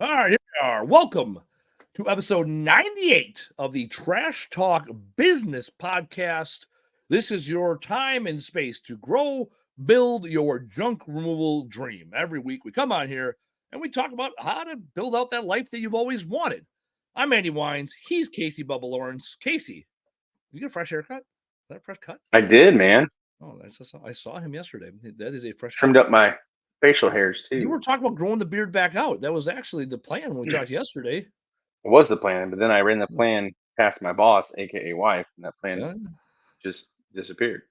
All right, here we are. Welcome to episode 98 of the Trash Talk Business Podcast. This is your time and space to grow, build your junk removal dream. Every week we come on here and we talk about how to build out that life that you've always wanted. I'm Andy Weins. He's Casey Bubba Lawrence. Casey, you get a fresh haircut? Is that a fresh cut? I did, man. Oh, I saw him yesterday. That is a fresh cut. Trimmed up my facial hairs You too. were talking about growing the beard back out. That was actually the plan when we talked yesterday. It was the plan, but then I ran the plan past my boss, aka wife, and that plan Yeah. just disappeared.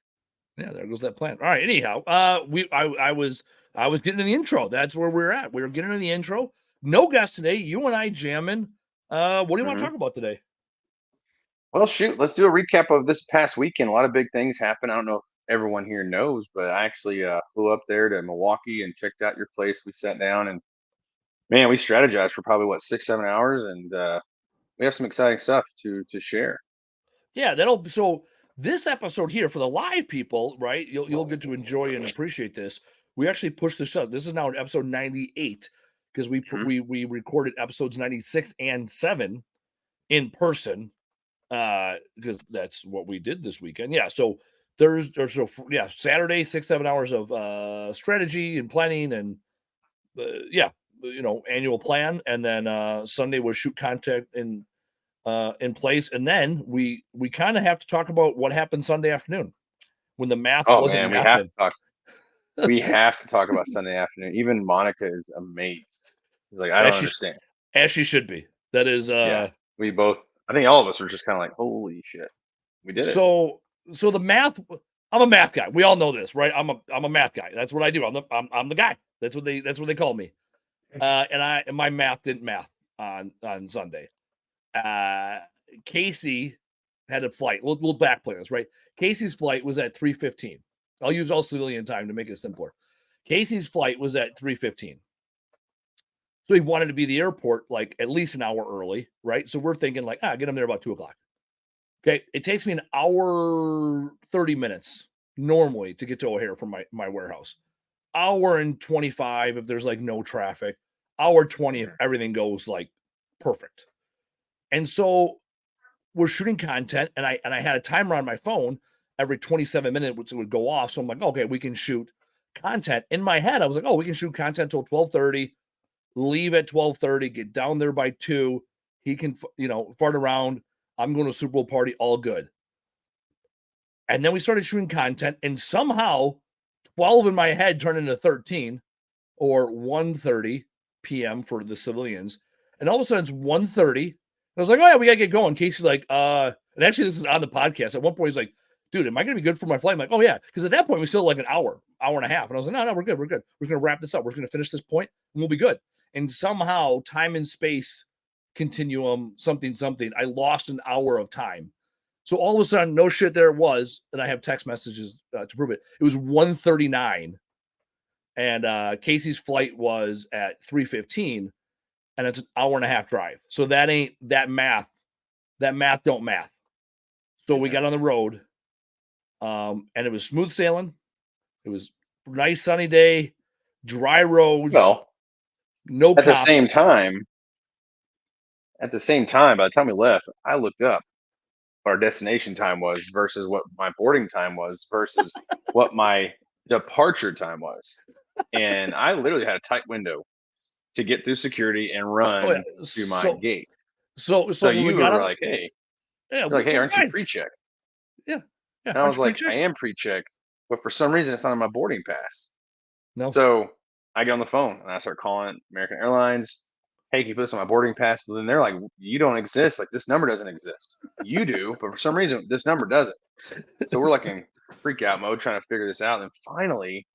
Yeah, there goes that plan. All right. Anyhow, I was getting in the intro. That's where we're at. We were getting in the intro. No guest today. You and I jamming. What do you want to hmm talk about today? Well, shoot, let's do a recap of this past weekend. A lot of big things happened. I don't know if everyone here knows, but I actually flew up there to Milwaukee and checked out your place. We sat down and man, we strategized for probably what 6, 7 hours, and we have some exciting stuff to share. Yeah, that'll so this episode here for the live people, right? You'll get to enjoy and appreciate this. We actually pushed this up. This is now episode 98 because hmm we recorded episodes 96 and 7 in person because that's what we did this weekend. Yeah, so Saturday 6-7 hours of strategy and planning and annual plan, and then Sunday was shoot content in place, and then we kind of have to talk about what happened Sunday afternoon when the math Oh wasn't man, we have mathing. to talk. We have to talk about Sunday afternoon. Even Monica is amazed. She's like, I as don't she understand. as she should be. That is Yeah, we both. I think all of us were just kind of like, holy shit, we did it. so so the math. I'm a math guy. We all know this, right? I'm a math guy. That's what I do. I'm the guy. That's what they call me. And my math didn't math on Sunday. Uh, Casey had a flight. We'll backplay this, right? Casey's flight was at 3:15. I'll use all civilian time to make it simpler. Casey's flight was at 3:15. So he wanted to be at the airport like at least an hour early, right? So we're thinking like, get him there about 2 o'clock. Okay. It takes me an hour 30 minutes normally to get to O'Hare from my warehouse. Hour and 25 if there's like no traffic. Hour 20 if everything goes like perfect. And so we're shooting content, and I had a timer on my phone every 27 minutes, which would go off. So I'm like, okay, we can shoot content. In my head, I was like, oh, we can shoot content till 12:30, leave at 12:30, get down there by 2. He can, fart around. I'm going to a Super Bowl party, all good. And then we started shooting content, and somehow 12 in my head turned into 13 or 1:30 p.m. for the civilians. And all of a sudden it's 1:30. I was like, oh yeah, we gotta get going. Casey's like, and actually this is on the podcast. At one point he's like, dude, am I gonna be good for my flight? I'm like, oh yeah, because at that point we still like an hour and a half. And I was like, no, we're good. We're good. We're gonna wrap this up. We're gonna finish this point and we'll be good. And somehow time and space continuum, something. I lost an hour of time. So all of a sudden, no shit, there it was, and I have text messages to prove it. It was 1:39, and Casey's flight was at 3:15, and it's an hour and a half drive. So that ain't that math. That math don't math. So we got on the road, and it was smooth sailing. It was nice sunny day, dry roads, Well, no at the cops. same time, by the time we left, I looked up what our destination time was versus what my boarding time was versus what my departure time was, and I literally had a tight window to get through security and Oh yeah. run to my So gate. so So when we you got were on, like, hey, yeah, you're like, hey, we're aren't you fine. pre-check? Yeah, And I aren't was you like, I pre-check? am pre-check, but for some reason it's not on my boarding pass. No. So I get on the phone and I start calling American Airlines. Hey, can you put this on my boarding pass? But then they're like, you don't exist. Like this number doesn't exist. You do, but for some reason this number doesn't. So we're like in freak out mode trying to figure this out. And finally,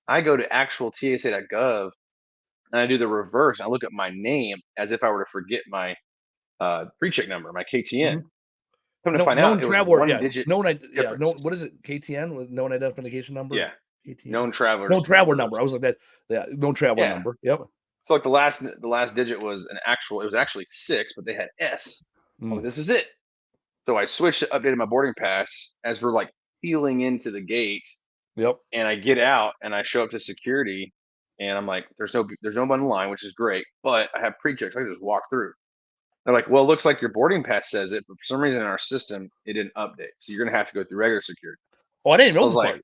I go to actual TSA.gov and I do the reverse. I look at my name as if I were to forget my pre-check number, my KTN. Mhm. Come to No, find known out, it was traveler. one Yeah, digit no. difference. What is it? KTN with known identification number. Yeah, KTN. known Known travelers traveler number. number. I was like that. Yeah, known traveler Yeah. number. Yep. So like the last digit was an actual. It was actually 6, but they had S. I was Mm. like, this is it. So I switched, updated my boarding pass as we're like, peeling into the gate, Yep. and I get out and I show up to security, And I'm like, there's nobody on the line, which is great, but I have pre-checks. I can just walk through. They're like, well, it looks like your boarding pass says it, but for some reason in our system, it didn't update. So you're gonna have to go through regular security. Oh, I didn't I know was this like, part.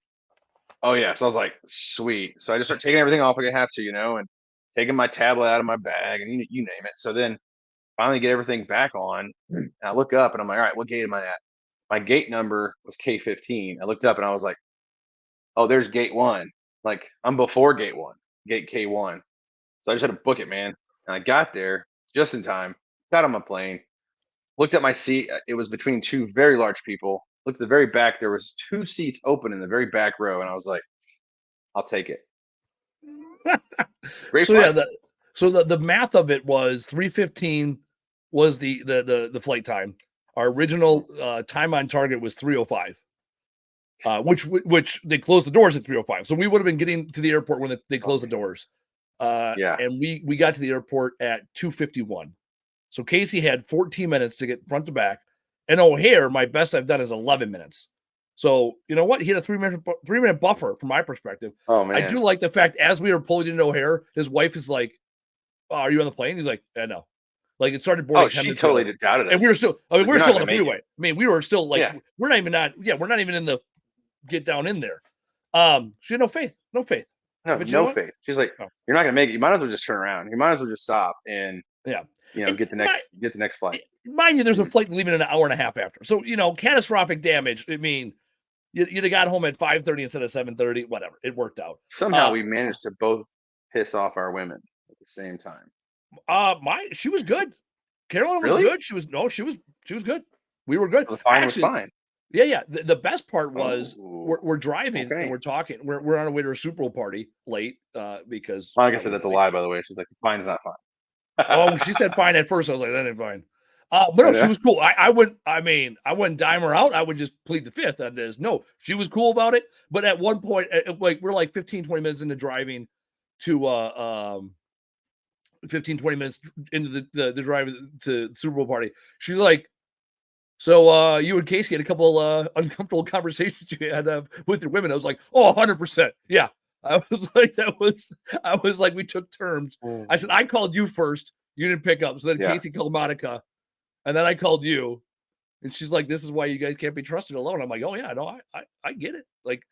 oh yeah. So I was like, sweet. So I just start taking everything off like I have to, and taking my tablet out of my bag and you name it. So then finally get everything back on. And I look up and I'm like, all right, what gate am I at? My gate number was K15. I looked up and I was like, oh, there's gate one. Like I'm before gate one, gate K1. So I just had to book it, man. And I got there just in time, got on my plane, looked at my seat. It was between two very large people. Looked at the very back. There was 2 seats open in the very back row. And I was like, I'll take it. Great So yeah, flight. the math of it was 3:15 was the flight time. Our original time on target was 3:05. Which they closed the doors at 3:05. So we would have been getting to the airport when they closed the doors. Yeah. And we got to the airport at 2:51. So Casey had 14 minutes to get front to back. And O'Hare, my best I've done is 11 minutes. So you know what? He had a 3-minute buffer from my perspective. Oh I do man. like the fact as we were pulling into O'Hare, his wife is like, oh, "Are you on the plane?" He's like, "Yeah, no." Like it started boarding Oh, 10 she minutes totally early. doubted And we were us. still, I mean, Like, we were you're not still on gonna the make freeway. it. I mean, we were still like, Yeah. we're not even in the get down in there. She had no faith, no faith. No, But you know no what? faith. She's like, Oh, you're not gonna make it. You might as well just turn around. You might as well just stop and yeah. And get the next flight. mind you, there's a Mhm. flight leaving an hour and a half after. So, catastrophic damage. I mean, you'd have got home at 5:30 instead of 7:30, whatever. It worked out. Somehow we managed to both piss off our women at the same time. She was good. Carolyn was Really? good. She was good. We were good. So the fine was Actually, fine. yeah. The best part was Oh, we're driving and okay. we're talking. We're on our way to a Super Bowl party late because Like I I said, was that's a late. lie, by the way. She's like, the fine's not fine. Oh, she said fine at first. I was like, that ain't fine. But I no, she know. was cool. I wouldn't dime her out. I would just plead the fifth on this. No, she was cool about it. But at one point, like we're like 15, 20 minutes into driving to 15, 20 minutes into the drive to the Super Bowl party. She's like, so you and Casey had a couple uncomfortable conversations you had with your women. I was like, oh, 100%. Yeah. I was like, we took terms. I said, I called you first. You didn't pick up. So then Yeah. Casey called Monica. And then I called you. And she's like, this is why you guys can't be trusted alone. I'm like, oh, yeah, no, I get it. Like,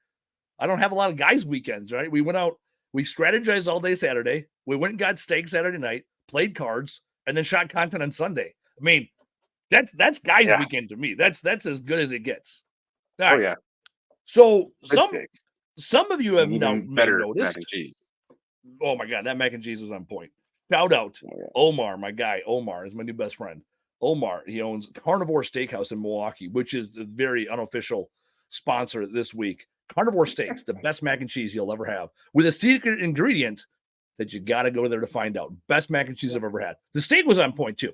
I don't have a lot of guys' weekends, right? We went out, we strategized all day Saturday. We went and got steak Saturday night, played cards, and then shot content on Sunday. I mean, that's guys' Yeah. weekend to me. That's as good as it gets. All Oh right. yeah. So Good steaks. some of you have And now even may better mac noticed. and cheese. Oh my god, that mac and cheese was on point. Shout out Oh, yeah. Omar, my guy. Omar is my new best friend. Omar, he owns Carnivore Steakhouse in Milwaukee, which is the very unofficial sponsor this week. Carnivore Steaks, the best mac and cheese you'll ever have, with a secret ingredient that you got to go there to find out. Best mac and cheese I've ever had. The steak was on point too.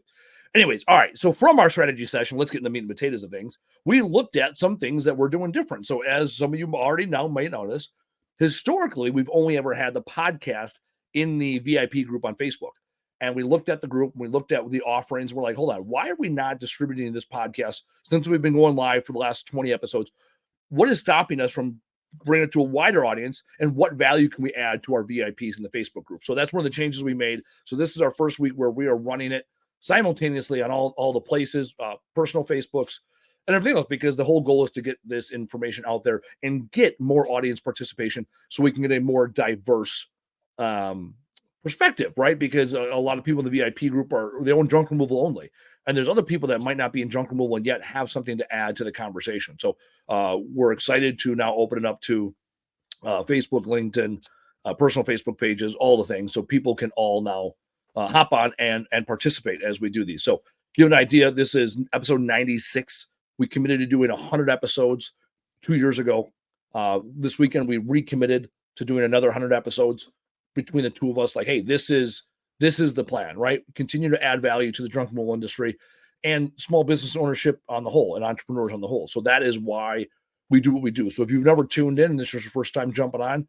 Anyways, all right. So from our strategy session, let's get into the meat and potatoes of things. We looked at some things that we're doing different. So as some of you already now might notice, historically, we've only ever had the podcast in the VIP group on Facebook. And we looked at the group, we looked at the offerings. We're like, hold on, why are we not distributing this podcast since we've been going live for the last 20 episodes? What is stopping us from bringing it to a wider audience? And what value can we add to our VIPs in the Facebook group? So that's one of the changes we made. So this is our first week where we are running it simultaneously on all the places, personal Facebooks, and everything else, because the whole goal is to get this information out there and get more audience participation so we can get a more diverse perspective, right? Because a lot of people in the VIP group they own junk removal only. And there's other people that might not be in junk removal and yet have something to add to the conversation. So we're excited to now open it up to Facebook, LinkedIn, personal Facebook pages, all the things. So people can all now hop on and participate as we do these. So give an idea, this is episode 96. We committed to doing 100 episodes 2 years ago. This weekend, we recommitted to doing another 100 episodes between the two of us. Like, hey, this is the plan, right? Continue to add value to the junk removal industry and small business ownership on the whole and entrepreneurs on the whole. So that is why we do what we do. So if you've never tuned in and this is your first time jumping on,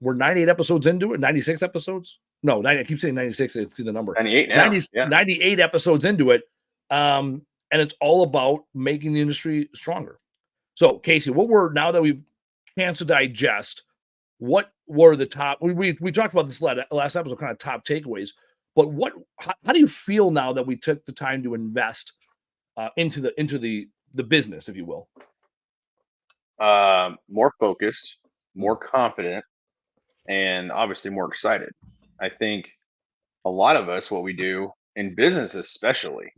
we're 98 episodes into it, 96 episodes. No, 90, I keep saying 96. I see the number. 98 now. 90, Yeah. 98 episodes into it. And it's all about making the industry stronger. So, Casey, now that we've chance to digest, what were the top? We talked about this last episode, kind of top takeaways. But how do you feel now that we took the time to invest into the business, if you will? More focused, more confident, and obviously more excited. I think a lot of us, what we do in business, especially,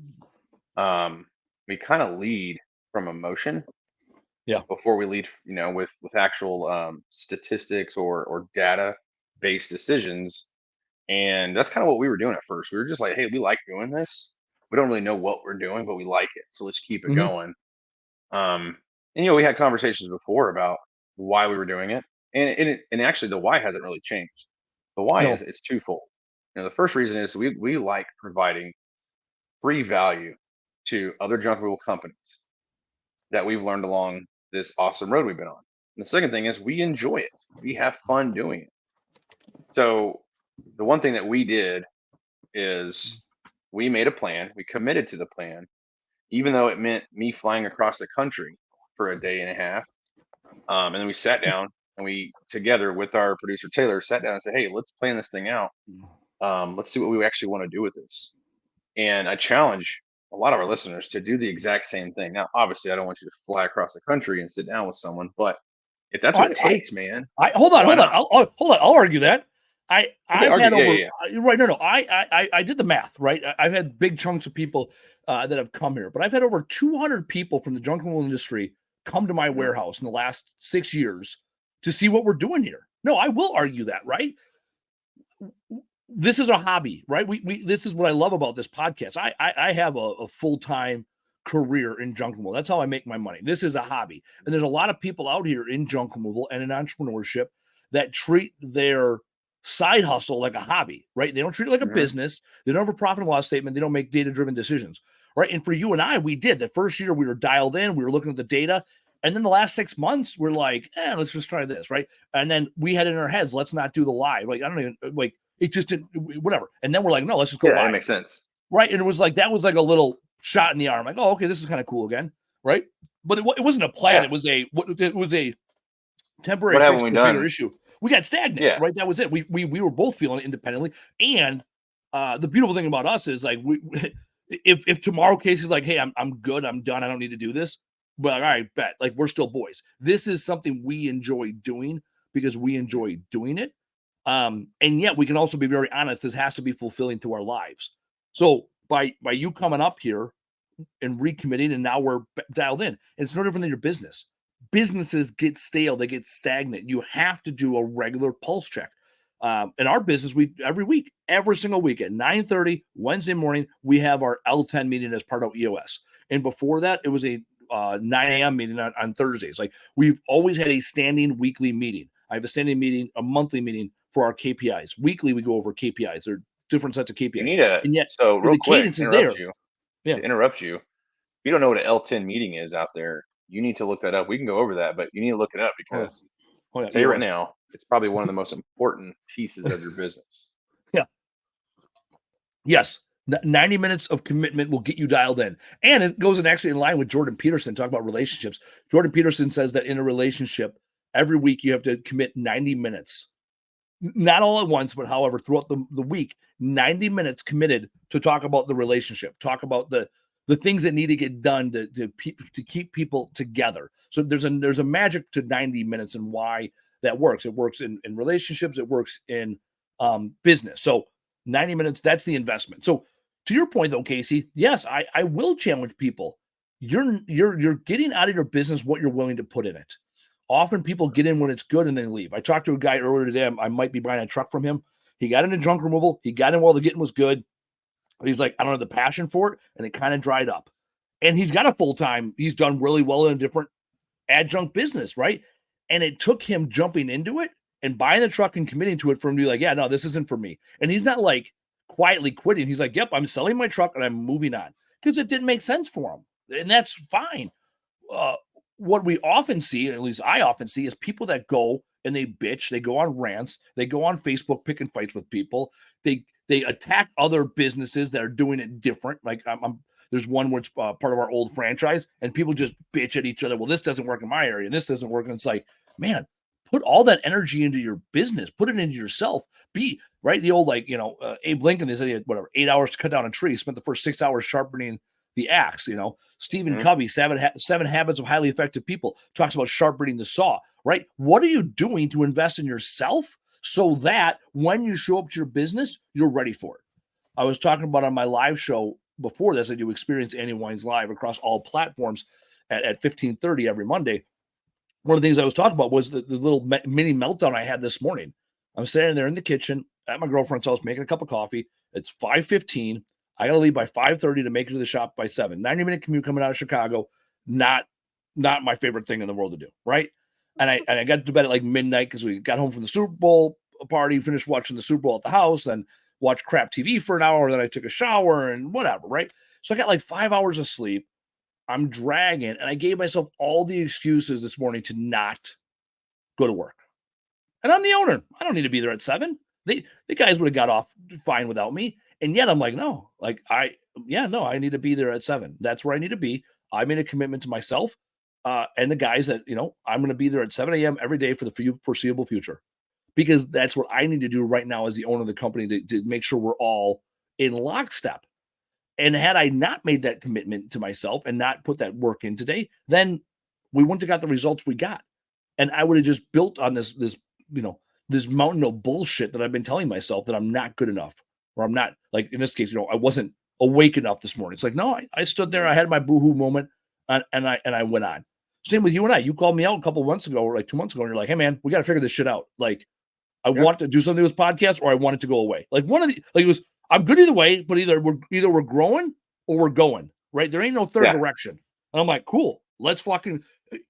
we kind of lead from emotion Yeah. before we lead, with actual statistics or data based decisions. And that's kind of what we were doing at first. We were just like, hey, we like doing this. We don't really know what we're doing, but we like it. So let's keep it Mm-hmm. going. And we had conversations before about why we were doing it. And actually the why hasn't really changed. The why No. is it's twofold. The first reason is we like providing free value to other junk removal companies that we've learned along this awesome road we've been on. And the second thing is we enjoy it. We have fun doing it. So the one thing that we did is we made a plan. We committed to the plan, even though it meant me flying across the country for a day and a half. And then we sat down and we together with our producer Taylor sat down and said, "Hey, let's plan this thing out. Let's see what we actually want to do with this." And I challenge a lot of our listeners to do the exact same thing. Now, obviously, I don't want you to fly across the country and sit down with someone, but if that's what it takes, man. Hold on. Why not? I'll argue that. I've had over right. No. I did the math. Right. I've had big chunks of people that have come here, but I've had over 200 people from the junk removal industry come to my warehouse in the last 6 years to see what we're doing here. No, I will argue that. Right. This is a hobby, right? This is what I love about this podcast. I have a full-time career in junk removal. That's how I make my money. This is a hobby. And there's a lot of people out here in junk removal and in entrepreneurship that treat their side hustle like a hobby, right? They don't treat it like a business. They don't have a profit and loss statement. They don't make data-driven decisions, right? And for you and I, we did. The first year we were dialed in. We were looking at the data. And then the last 6 months, we're like, let's just try this, right? And then we had in our heads, let's not do the live. Like, I don't even, like, it just didn't, whatever. And then we're like, no, let's just go live. That makes sense. Right. And it was like, that was like a little shot in the arm. Like, oh, okay, this is kind of cool again. Right. But it wasn't a plan. Yeah. It was a temporary fix to a bigger issue. We got stagnant. Yeah. Right. That was it. We were both feeling it independently. And the beautiful thing about us is like, if tomorrow Casey is like, hey, I'm good. I'm done. I don't need to do this. But all right, bet. Like, we're still boys. This is something we enjoy doing because we enjoy doing it. And yet we can also be very honest. This has to be fulfilling to our lives. So by you coming up here and recommitting, and now we're dialed in, it's no different than your business. Businesses get stale. They get stagnant. You have to do a regular pulse check. In our business, every single week at 9:30 Wednesday morning, we have our L10 meeting as part of EOS. And before that, it was a 9 a.m. meeting on Thursdays. Like, we've always had a standing weekly meeting. I have a standing meeting, a monthly meeting for our KPIs. Weekly, we go over KPIs. There are different sets of KPIs. And yet, so real quick, cadence is there. To interrupt you. If you don't know what an L10 meeting is out there, you need to look that up. We can go over that, but you need to look it up because I'll tell you right now, it's probably one of the most important pieces of your business. Yeah. Yes. 90 minutes of commitment will get you dialed in. And it goes actually in line with Jordan Peterson, talking about relationships. Jordan Peterson says that in a relationship, every week you have to commit 90 minutes. Not all at once, but however, throughout the week, 90 minutes committed to talk about the relationship, talk about the things that need to get done to keep people together. So there's a magic to 90 minutes and why that works. It works in relationships. It works in business. So 90 minutes, that's the investment. So to your point though, Casey, yes, I will challenge people. You're getting out of your business what you're willing to put in it. Often people get in when it's good and then leave. I talked to a guy earlier today. I might be buying a truck from him. He got into junk removal. He got in while the getting was good. But he's like, I don't have the passion for it. And it kind of dried up. And he's got a full-time. He's done really well in a different adjunct business, right? And it took him jumping into it and buying the truck and committing to it for him to be like, yeah, no, this isn't for me. And he's not like quietly quitting. He's like, yep, I'm selling my truck and I'm moving on because it didn't make sense for him. And that's fine. What we often see, at least I often see, is people that go and they bitch. They go on rants. They go on Facebook picking fights with people. They attack other businesses that are doing it different. Like there's one where it's part of our old franchise, and people just bitch at each other. Well, this doesn't work in my area, and this doesn't work. And it's like, man, put all that energy into your business, put it into yourself. Be right. The old, like, Abe Lincoln, they said he had 8 hours to cut down a tree, spent the first 6 hours sharpening the axe. Stephen Covey, seven habits of highly effective people, talks about sharpening the saw, right? What are you doing to invest in yourself so that when you show up to your business, you're ready for it? I was talking about on my live show before this, I do Experience Andy Weins live across all platforms at 15:30 every Monday. One of the things I was talking about was the little mini meltdown I had this morning. I'm sitting there in the kitchen at my girlfriend's house making a cup of coffee. It's 5:15. I got to leave by 5:30 to make it to the shop by 7. 90-minute commute coming out of Chicago. Not my favorite thing in the world to do, right? And I got to bed at like midnight because we got home from the Super Bowl party, finished watching the Super Bowl at the house, and watched crap TV for an hour. Then I took a shower and whatever, right? So I got like 5 hours of sleep. I'm dragging, and I gave myself all the excuses this morning to not go to work. And I'm the owner. I don't need to be there at 7. The guys would have got off fine without me. And yet I'm like, no, I need to be there at 7. That's where I need to be. I made a commitment to myself and the guys that, I'm going to be there at 7 a.m. every day for the foreseeable future, because that's what I need to do right now as the owner of the company to make sure we're all in lockstep. And had I not made that commitment to myself and not put that work in today, then we wouldn't have got the results we got. And I would have just built on this mountain of bullshit that I've been telling myself that I'm not good enough, or I'm not, like in this case, I wasn't awake enough this morning. It's like, no, I stood there, I had my boohoo moment, and I went on. Same with you and I. You called me out a couple months ago, or like 2 months ago, and you're like, hey man, we got to figure this shit out. Like, I want to do something with this podcast, or I want it to go away. Like it was, I'm good either way, but either we're growing or we're going, right? There ain't no third direction. And I'm like, cool, let's fucking,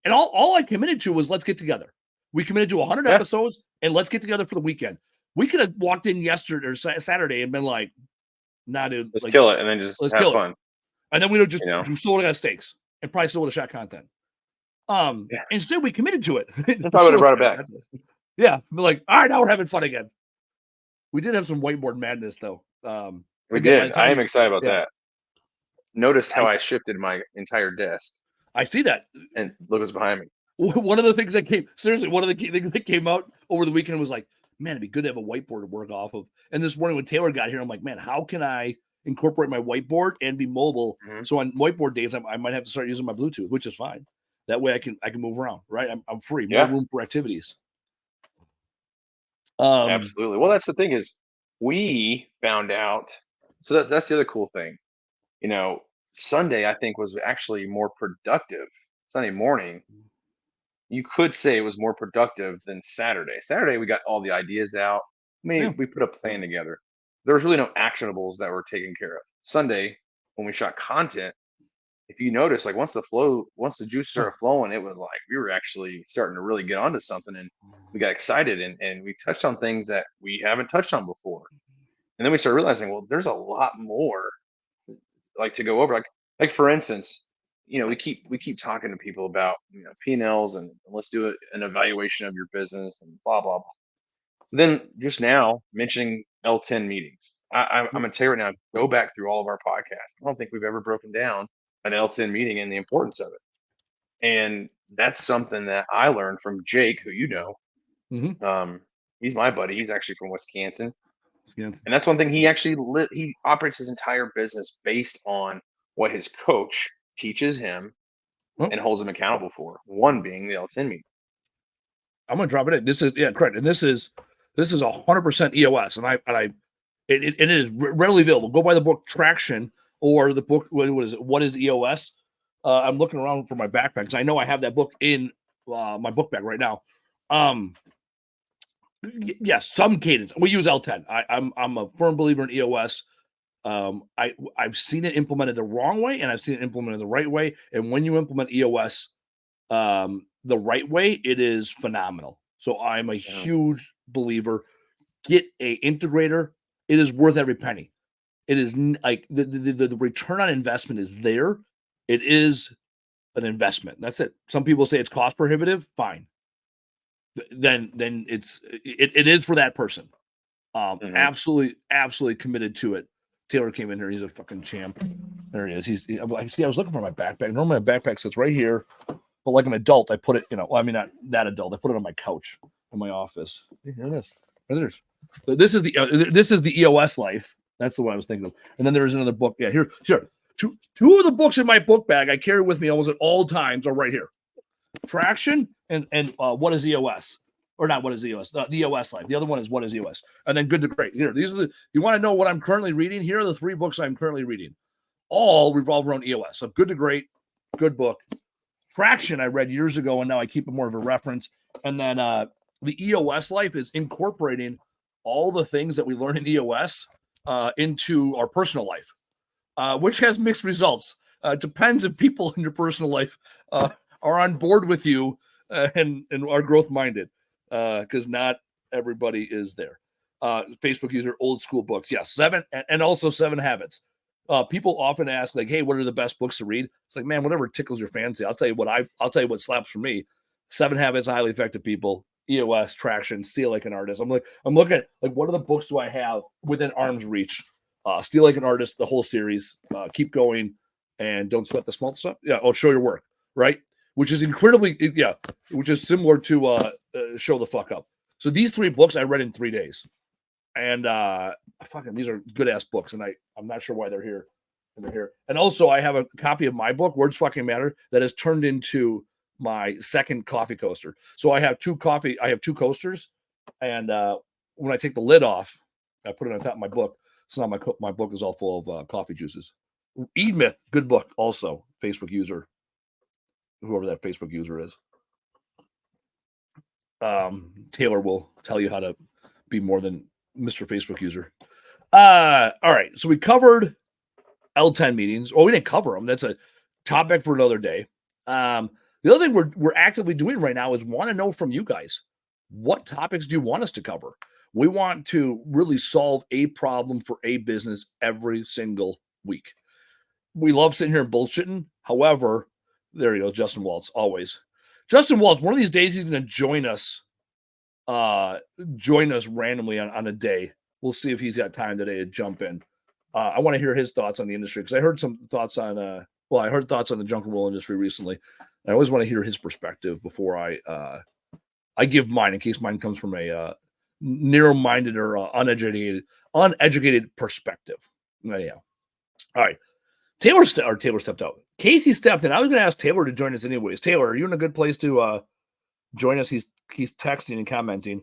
and all I committed to was let's get together. We committed to 100 episodes, and let's get together for the weekend. We could have walked in yesterday or Saturday and been like, nah, dude, let's kill it, and then just have fun. It. And then we would just still would have got steaks and probably still would have shot content. Instead we committed to it. I probably would have brought it back. Yeah, we're like, all right, now we're having fun again. We did have some whiteboard madness though. We did. I am excited about that. Notice how I shifted my entire desk. I see that. And look what's behind me. One of the things that one of the key things that came out over the weekend was like, man, it'd be good to have a whiteboard to work off of. And this morning when Taylor got here, I'm like, man, how can I incorporate my whiteboard and be mobile? So on whiteboard days, I might have to start using my Bluetooth, which is fine. That way I can move around, right? I'm free, more room for activities. Absolutely. Well, that's the thing is we found out. So that's the other cool thing. Sunday, I think, was actually more productive. Sunday morning, you could say it was more productive than Saturday. Saturday, we got all the ideas out. We put a plan together. There was really no actionables that were taken care of. Sunday, when we shot content, if you notice, like once the juice started flowing, it was like we were actually starting to really get onto something, and we got excited, and we touched on things that we haven't touched on before. And then we started realizing, well, there's a lot more like to go over. Like for instance, we keep talking to people about P&Ls and let's do an evaluation of your business and blah blah blah. Then just now mentioning L10 meetings. I'm gonna tell you right now, go back through all of our podcasts. I don't think we've ever broken down an L10 meeting and the importance of it. And that's something that I learned from Jake, who he's my buddy. He's actually from Wisconsin. And that's one thing he actually he operates his entire business based on what his coach teaches him and holds him accountable for. One being the L10 meeting. I'm gonna drop it in. This is correct, and this is 100% EOS, and it is readily available. Go buy the book Traction or the book. What is it? What is EOS? I'm looking around for my backpack because I know I have that book in my book bag right now. Yes, some cadence. We use L10. I'm a firm believer in EOS. I've seen it implemented the wrong way, and I've seen it implemented the right way. And when you implement EOS the right way, it is phenomenal. So I'm a huge believer. Get a integrator. It is worth every penny. It is like the return on investment is there. It is an investment. That's it. Some people say it's cost prohibitive. Fine. Then it is for that person. Absolutely committed to it. Taylor came in here. He's a fucking champ. There he is. I was looking for my backpack. Normally my backpack sits right here, but like an adult, I put it, not that adult. I put it on my couch. in my office. Here it is. There it is. So this is the EOS Life. That's the one I was thinking of. And then there's another book. Yeah, here. Two of the books in my book bag I carry with me almost at all times are right here. Traction and What is EOS? Or not What is EOS? The EOS Life. The other one is What is EOS? And then Good to Great. Here, these are you want to know what I'm currently reading? Here are the 3 books I'm currently reading. All revolve around EOS. So Good to Great, good book. Traction I read years ago, and now I keep it more of a reference. And then the EOS Life is incorporating all the things that we learn in EOS into our personal life, which has mixed results. Depends if people in your personal life are on board with you and are growth minded, because not everybody is there. Facebook user, old school books, yes, 7 and also 7 Habits. People often ask, like, "Hey, what are the best books to read?" It's like, man, whatever tickles your fancy. I'll tell you what slaps for me. 7 Habits of Highly Effective People, EOS, Traction, Steal Like an Artist. I'm looking at like, what are the books do I have within arm's reach? Steal Like an Artist, the whole series. Keep Going, and Don't Sweat the Small Stuff. Yeah, Show Your Work, right? Which is which is similar to Show the Fuck Up. So these 3 books I read in 3 days. And these are good ass books, and I'm not sure why they're here. And they're here. And also, I have a copy of my book, Words Fucking Matter, that has turned into my second coffee coaster. So I have 2 coasters, and when I take the lid off, I put it on top of my book. So now my book is all full of coffee juices. Eat Myth, good book, also Facebook user, whoever that Facebook user is. Taylor will tell you how to be more than Mr. Facebook user. All right. So we covered L10 meetings. Well, we didn't cover them. That's a topic for another day. The other thing we're actively doing right now is want to know from you guys, what topics do you want us to cover? We want to really solve a problem for a business every single week. We love sitting here and bullshitting. However, there you go. Justin Waltz, always. Justin Waltz, one of these days he's going to join us randomly on a day. We'll see if he's got time today to jump in. I want to hear his thoughts on the industry, because I heard some thoughts on I heard thoughts on the junk and roll industry recently. I always want to hear his perspective before I give mine, in case mine comes from a narrow-minded or uneducated perspective. Anyhow, all right. Taylor stepped out. Casey stepped in. I was going to ask Taylor to join us anyways. Taylor, are you in a good place to join us? He's texting and commenting.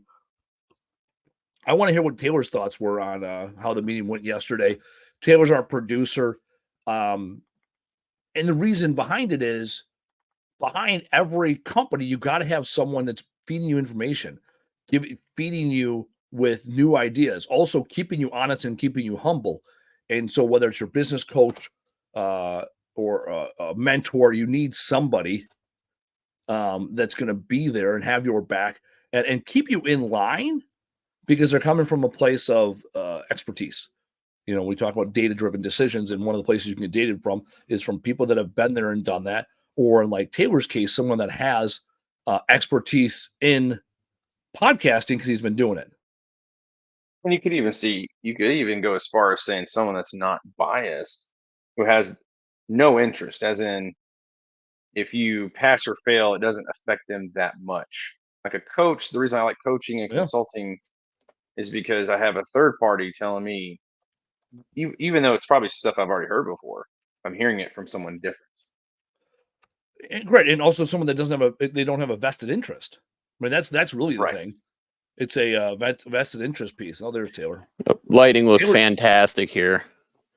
I want to hear what Taylor's thoughts were on how the meeting went yesterday. Taylor's our producer. And the reason behind it is, behind every company, you got to have someone that's feeding you information, feeding you with new ideas, also keeping you honest and keeping you humble. And so whether it's your business coach or a mentor, you need somebody that's going to be there and have your back and keep you in line, because they're coming from a place of expertise. You know, we talk about data-driven decisions, and one of the places you can get data from is from people that have been there and done that, or in like Taylor's case, someone that has expertise in podcasting because he's been doing it. And you could even go as far as saying someone that's not biased, who has no interest, as in, if you pass or fail, it doesn't affect them that much. Like a coach, the reason I like coaching and consulting is because I have a third party telling me, even though it's probably stuff I've already heard before, I'm hearing it from someone different. And great, and also someone that don't have a vested interest. I mean, that's really the thing. It's a vested interest piece. Oh, there's Taylor. Lighting looks fantastic here.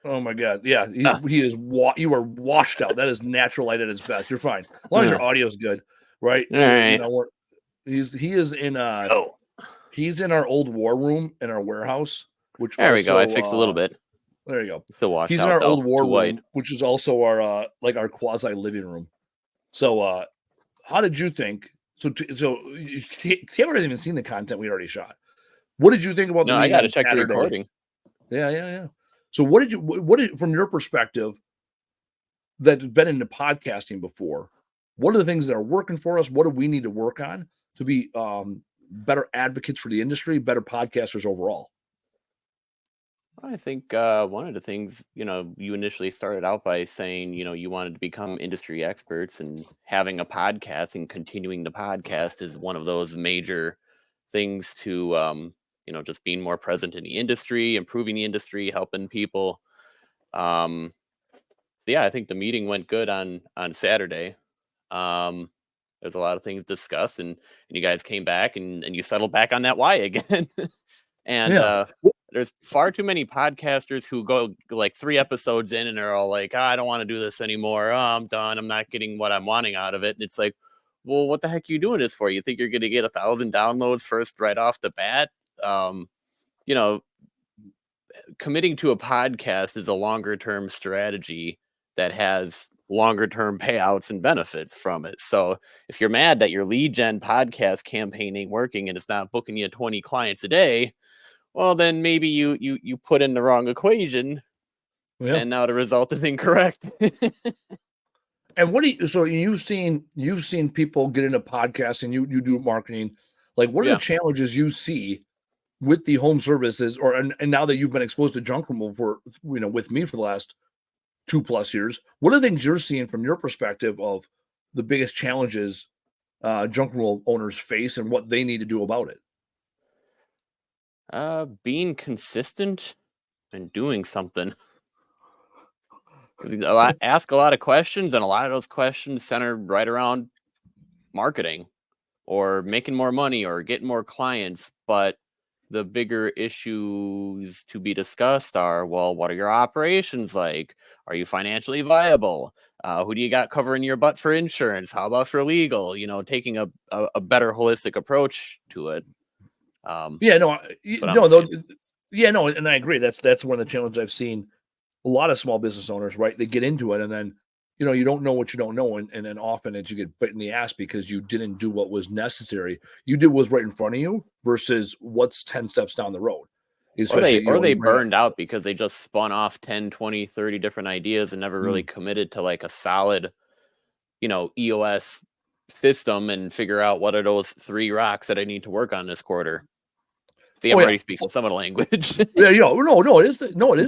Oh my God, yeah, he is. You are washed out. That is natural light at its best. You're fine as long as your audio is good, right? All right. You know, he is in he's in our old war room in our warehouse. Which there we go. I fixed a little bit. There you go. Still washed out. He's in our old war room, which is also our like our quasi living room. So, how did you think? So Taylor hasn't even seen the content we already shot. What did you think about? No, I got to check the recording. Yeah. So, what did from your perspective, that's been into podcasting before? What are the things that are working for us? What do we need to work on to be better advocates for the industry, better podcasters overall? I think one of the things, you initially started out by saying, you wanted to become industry experts, and having a podcast and continuing the podcast is one of those major things to just being more present in the industry, improving the industry, helping people. Yeah, I think the meeting went good on Saturday. There's a lot of things discussed, and you guys came back and you settled back on that why again. And Yeah. there's far too many podcasters who go like 3 episodes in and are all like, I don't want to do this anymore. Oh, I'm done. I'm not getting what I'm wanting out of it. And it's like, well, what the heck are you doing this for? You think you're going to get 1,000 downloads first right off the bat? You know, committing to a podcast is a longer term strategy that has longer term payouts and benefits from it. So if you're mad that your lead gen podcast campaign ain't working and it's not booking you 20 clients a day, well, then maybe you put in the wrong equation, Yeah. and now the result is incorrect. And what do you? So you've seen people get into podcasting. You do marketing. Like, what are Yeah. the challenges you see with the home services, and now that you've been exposed to junk removal for with me for the last 2+ years? What are the things you're seeing from your perspective of the biggest challenges junk removal owners face, and what they need to do about it? Being consistent and doing something. 'Cause ask a lot of questions, and a lot of those questions center right around marketing or making more money or getting more clients. But the bigger issues to be discussed are, well, what are your operations like? Are you financially viable? Who do you got covering your butt for insurance? How about for legal? Taking a better holistic approach to it. Yeah, no, That's what I'm no, saying. yeah, no, and I agree. That's one of the challenges I've seen. A lot of small business owners, right? They get into it, and then you don't know what you don't know, and then often you get bit in the ass because you didn't do what was necessary. You did what was right in front of you versus what's 10 steps down the road. Or they Especially, you bring up, burned out because they just spun off 10, 20, 30 different ideas and never really committed to like a solid, EOS system and figure out what are those 3 rocks that I need to work on this quarter. See, I'm Oh, yeah. already speaking some of the language. Yeah, no, it is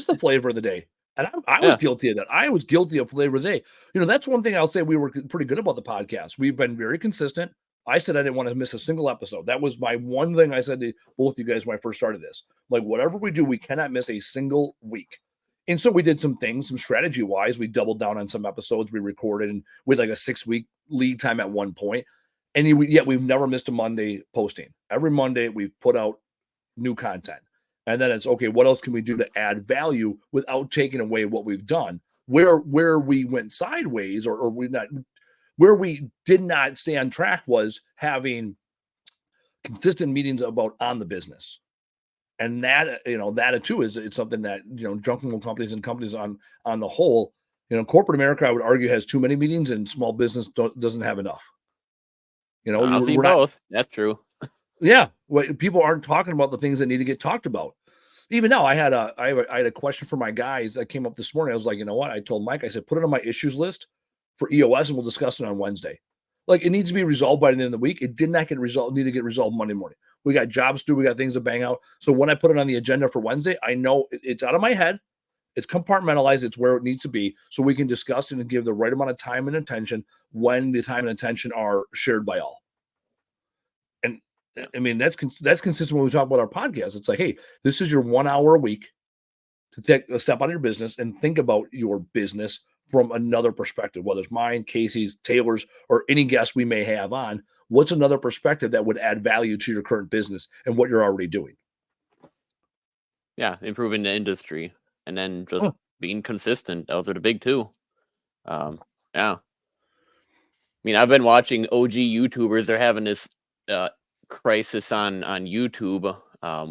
the flavor of the day. And I was Yeah. guilty of that. I was guilty of flavor of the day. That's one thing I'll say we were pretty good about the podcast. We've been very consistent. I said I didn't want to miss a single episode. That was my one thing I said to both you guys when I first started this. Like, whatever we do, we cannot miss a single week. And so we did some things, some strategy wise. We doubled down on some episodes we recorded, and with like a 6-week lead time at one point. And yet we've never missed a Monday posting. Every Monday we've put out new content. And then it's okay, what else can we do to add value without taking away what we've done? Where we went sideways or where we did not stay on track was having consistent meetings about on the business. And that too it's something that junk removal companies and companies on the whole, corporate America, I would argue, has too many meetings, and small business doesn't have enough. I'll see we're not. both. That's true. Yeah, people aren't talking about the things that need to get talked about. Even now, I had a question for my guys that came up this morning. I was like, you know what? I told Mike, I said, put it on my issues list for EOS, and we'll discuss it on Wednesday. Like, it needs to be resolved by the end of the week. It did not get resolved. Need to get resolved Monday morning. We got jobs to do. We got things to bang out. So when I put it on the agenda for Wednesday, I know it's out of my head. It's compartmentalized. It's where it needs to be, so we can discuss it and give the right amount of time and attention when the time and attention are shared by all. And I mean, that's consistent when we talk about our podcast. It's like, hey, this is your 1 hour a week to take a step out of your business and think about your business from another perspective, whether it's mine, Casey's, Taylor's, or any guest we may have on. What's another perspective that would add value to your current business and what you're already doing? Yeah, improving the industry and then just being consistent. Those are the big two. Yeah. I mean, I've been watching OG YouTubers. They're having this crisis on YouTube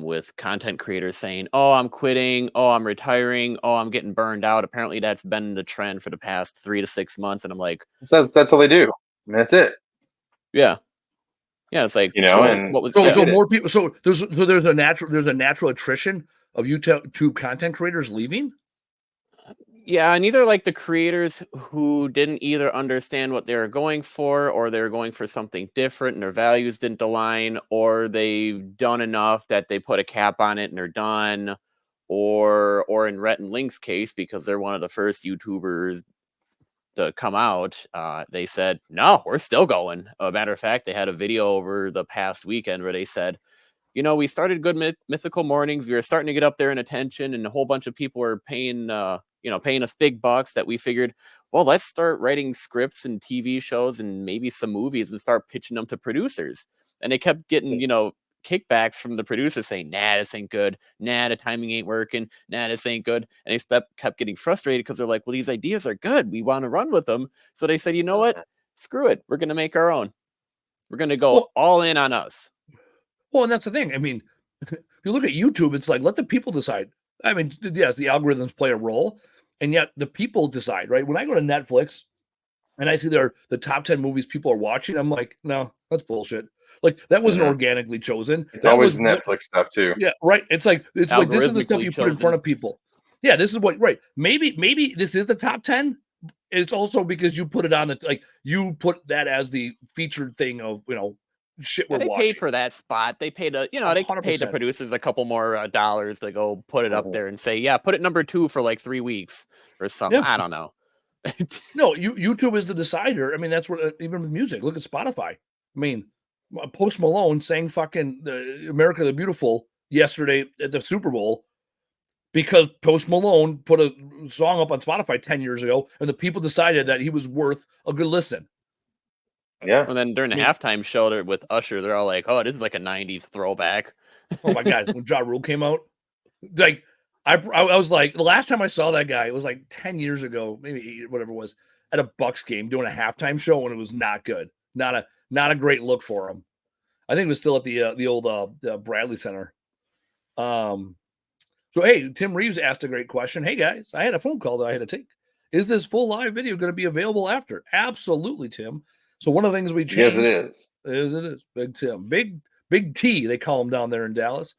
with content creators saying, oh, I'm quitting. Oh, I'm retiring. Oh, I'm getting burned out. Apparently that's been the trend for the past 3 to 6 months. And I'm like, So that's all they do. I mean, that's it. Yeah. Yeah. It's like, and what was so more people. So there's a natural attrition of YouTube content creators leaving. Yeah, and either like the creators who didn't either understand what they were going for, or they were going for something different and their values didn't align, or they've done enough that they put a cap on it and they're done, or in Rhett and Link's case, because they're one of the first YouTubers to come out, they said, no, we're still going. A matter of fact, they had a video over the past weekend where they said, we started Good Mythical Mornings. We were starting to get up there in attention, and a whole bunch of people were paying us big bucks, that we figured, well, let's start writing scripts and TV shows and maybe some movies and start pitching them to producers. And they kept getting, kickbacks from the producers saying, nah, this ain't good. Nah, the timing ain't working. Nah, this ain't good. And they kept getting frustrated because they're like, well, these ideas are good. We want to run with them. So they said, you know what? Screw it. We're going to make our own. We're going to go all in on us. Well, and that's the thing. I mean, if you look at YouTube, it's like, let the people decide. I mean, yes, the algorithms play a role, and yet the people decide, right? When I go to Netflix and I see the top 10 movies people are watching, I'm like, no, that's bullshit. Like, that wasn't organically chosen. It's that always was Netflix stuff too. Yeah, right. It's like this is the stuff you put in front chosen. of people. Yeah, this is what right. Maybe this is the top 10. It's also because you put it on you put that as the featured thing of shit we're they watching. paid for that spot. They paid they paid the producers a couple more dollars to go put it up there and say, yeah, put it number 2 for like 3 weeks or something. Yeah. I don't know. No, YouTube is the decider. I mean, that's what even with music. Look at Spotify. I mean, Post Malone sang fucking America the Beautiful yesterday at the Super Bowl because Post Malone put a song up on Spotify 10 years ago, and the people decided that he was worth a good listen. Yeah. And then during the halftime show with Usher, they're all like, oh, this is like a 90s throwback. Oh, my God. When Ja Rule came out, like, I was like, the last time I saw that guy, it was like 10 years ago, maybe 8, whatever it was, at a Bucks game doing a halftime show, and it was not good. Not a great look for him. I think it was still at the old Bradley Center. So, hey, Tim Reeves asked a great question. Hey, guys, I had a phone call that I had to take. Is this full live video going to be available after? Absolutely, Tim. So one of the things we changed. Yes, it is. It is. Big Tim. Big T, they call him down there in Dallas.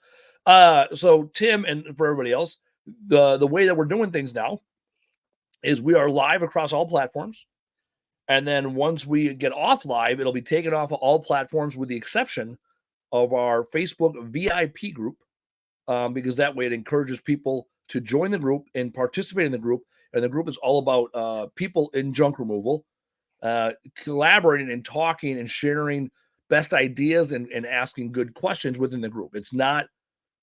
So Tim, and for everybody else, the way that we're doing things now is we are live across all platforms. And then once we get off live, it'll be taken off of all platforms with the exception of our Facebook VIP group, because that way it encourages people to join the group and participate in the group. And the group is all about people in junk removal, collaborating and talking and sharing best ideas and asking good questions within the group. It's not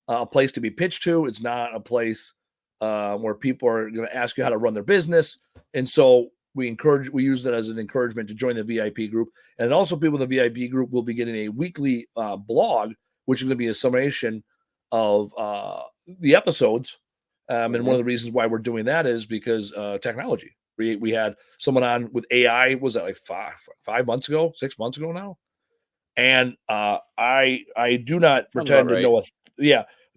a place to be pitched to. It's not a place where people are going to ask you how to run their business. And so we use that as an encouragement to join the VIP group. And also people in the VIP group will be getting a weekly blog, which is going to be a summation of the episodes. And one of the reasons why we're doing that is because technology. We had someone on with AI, was that like 5 months ago, 6 months ago now? And I do not pretend to know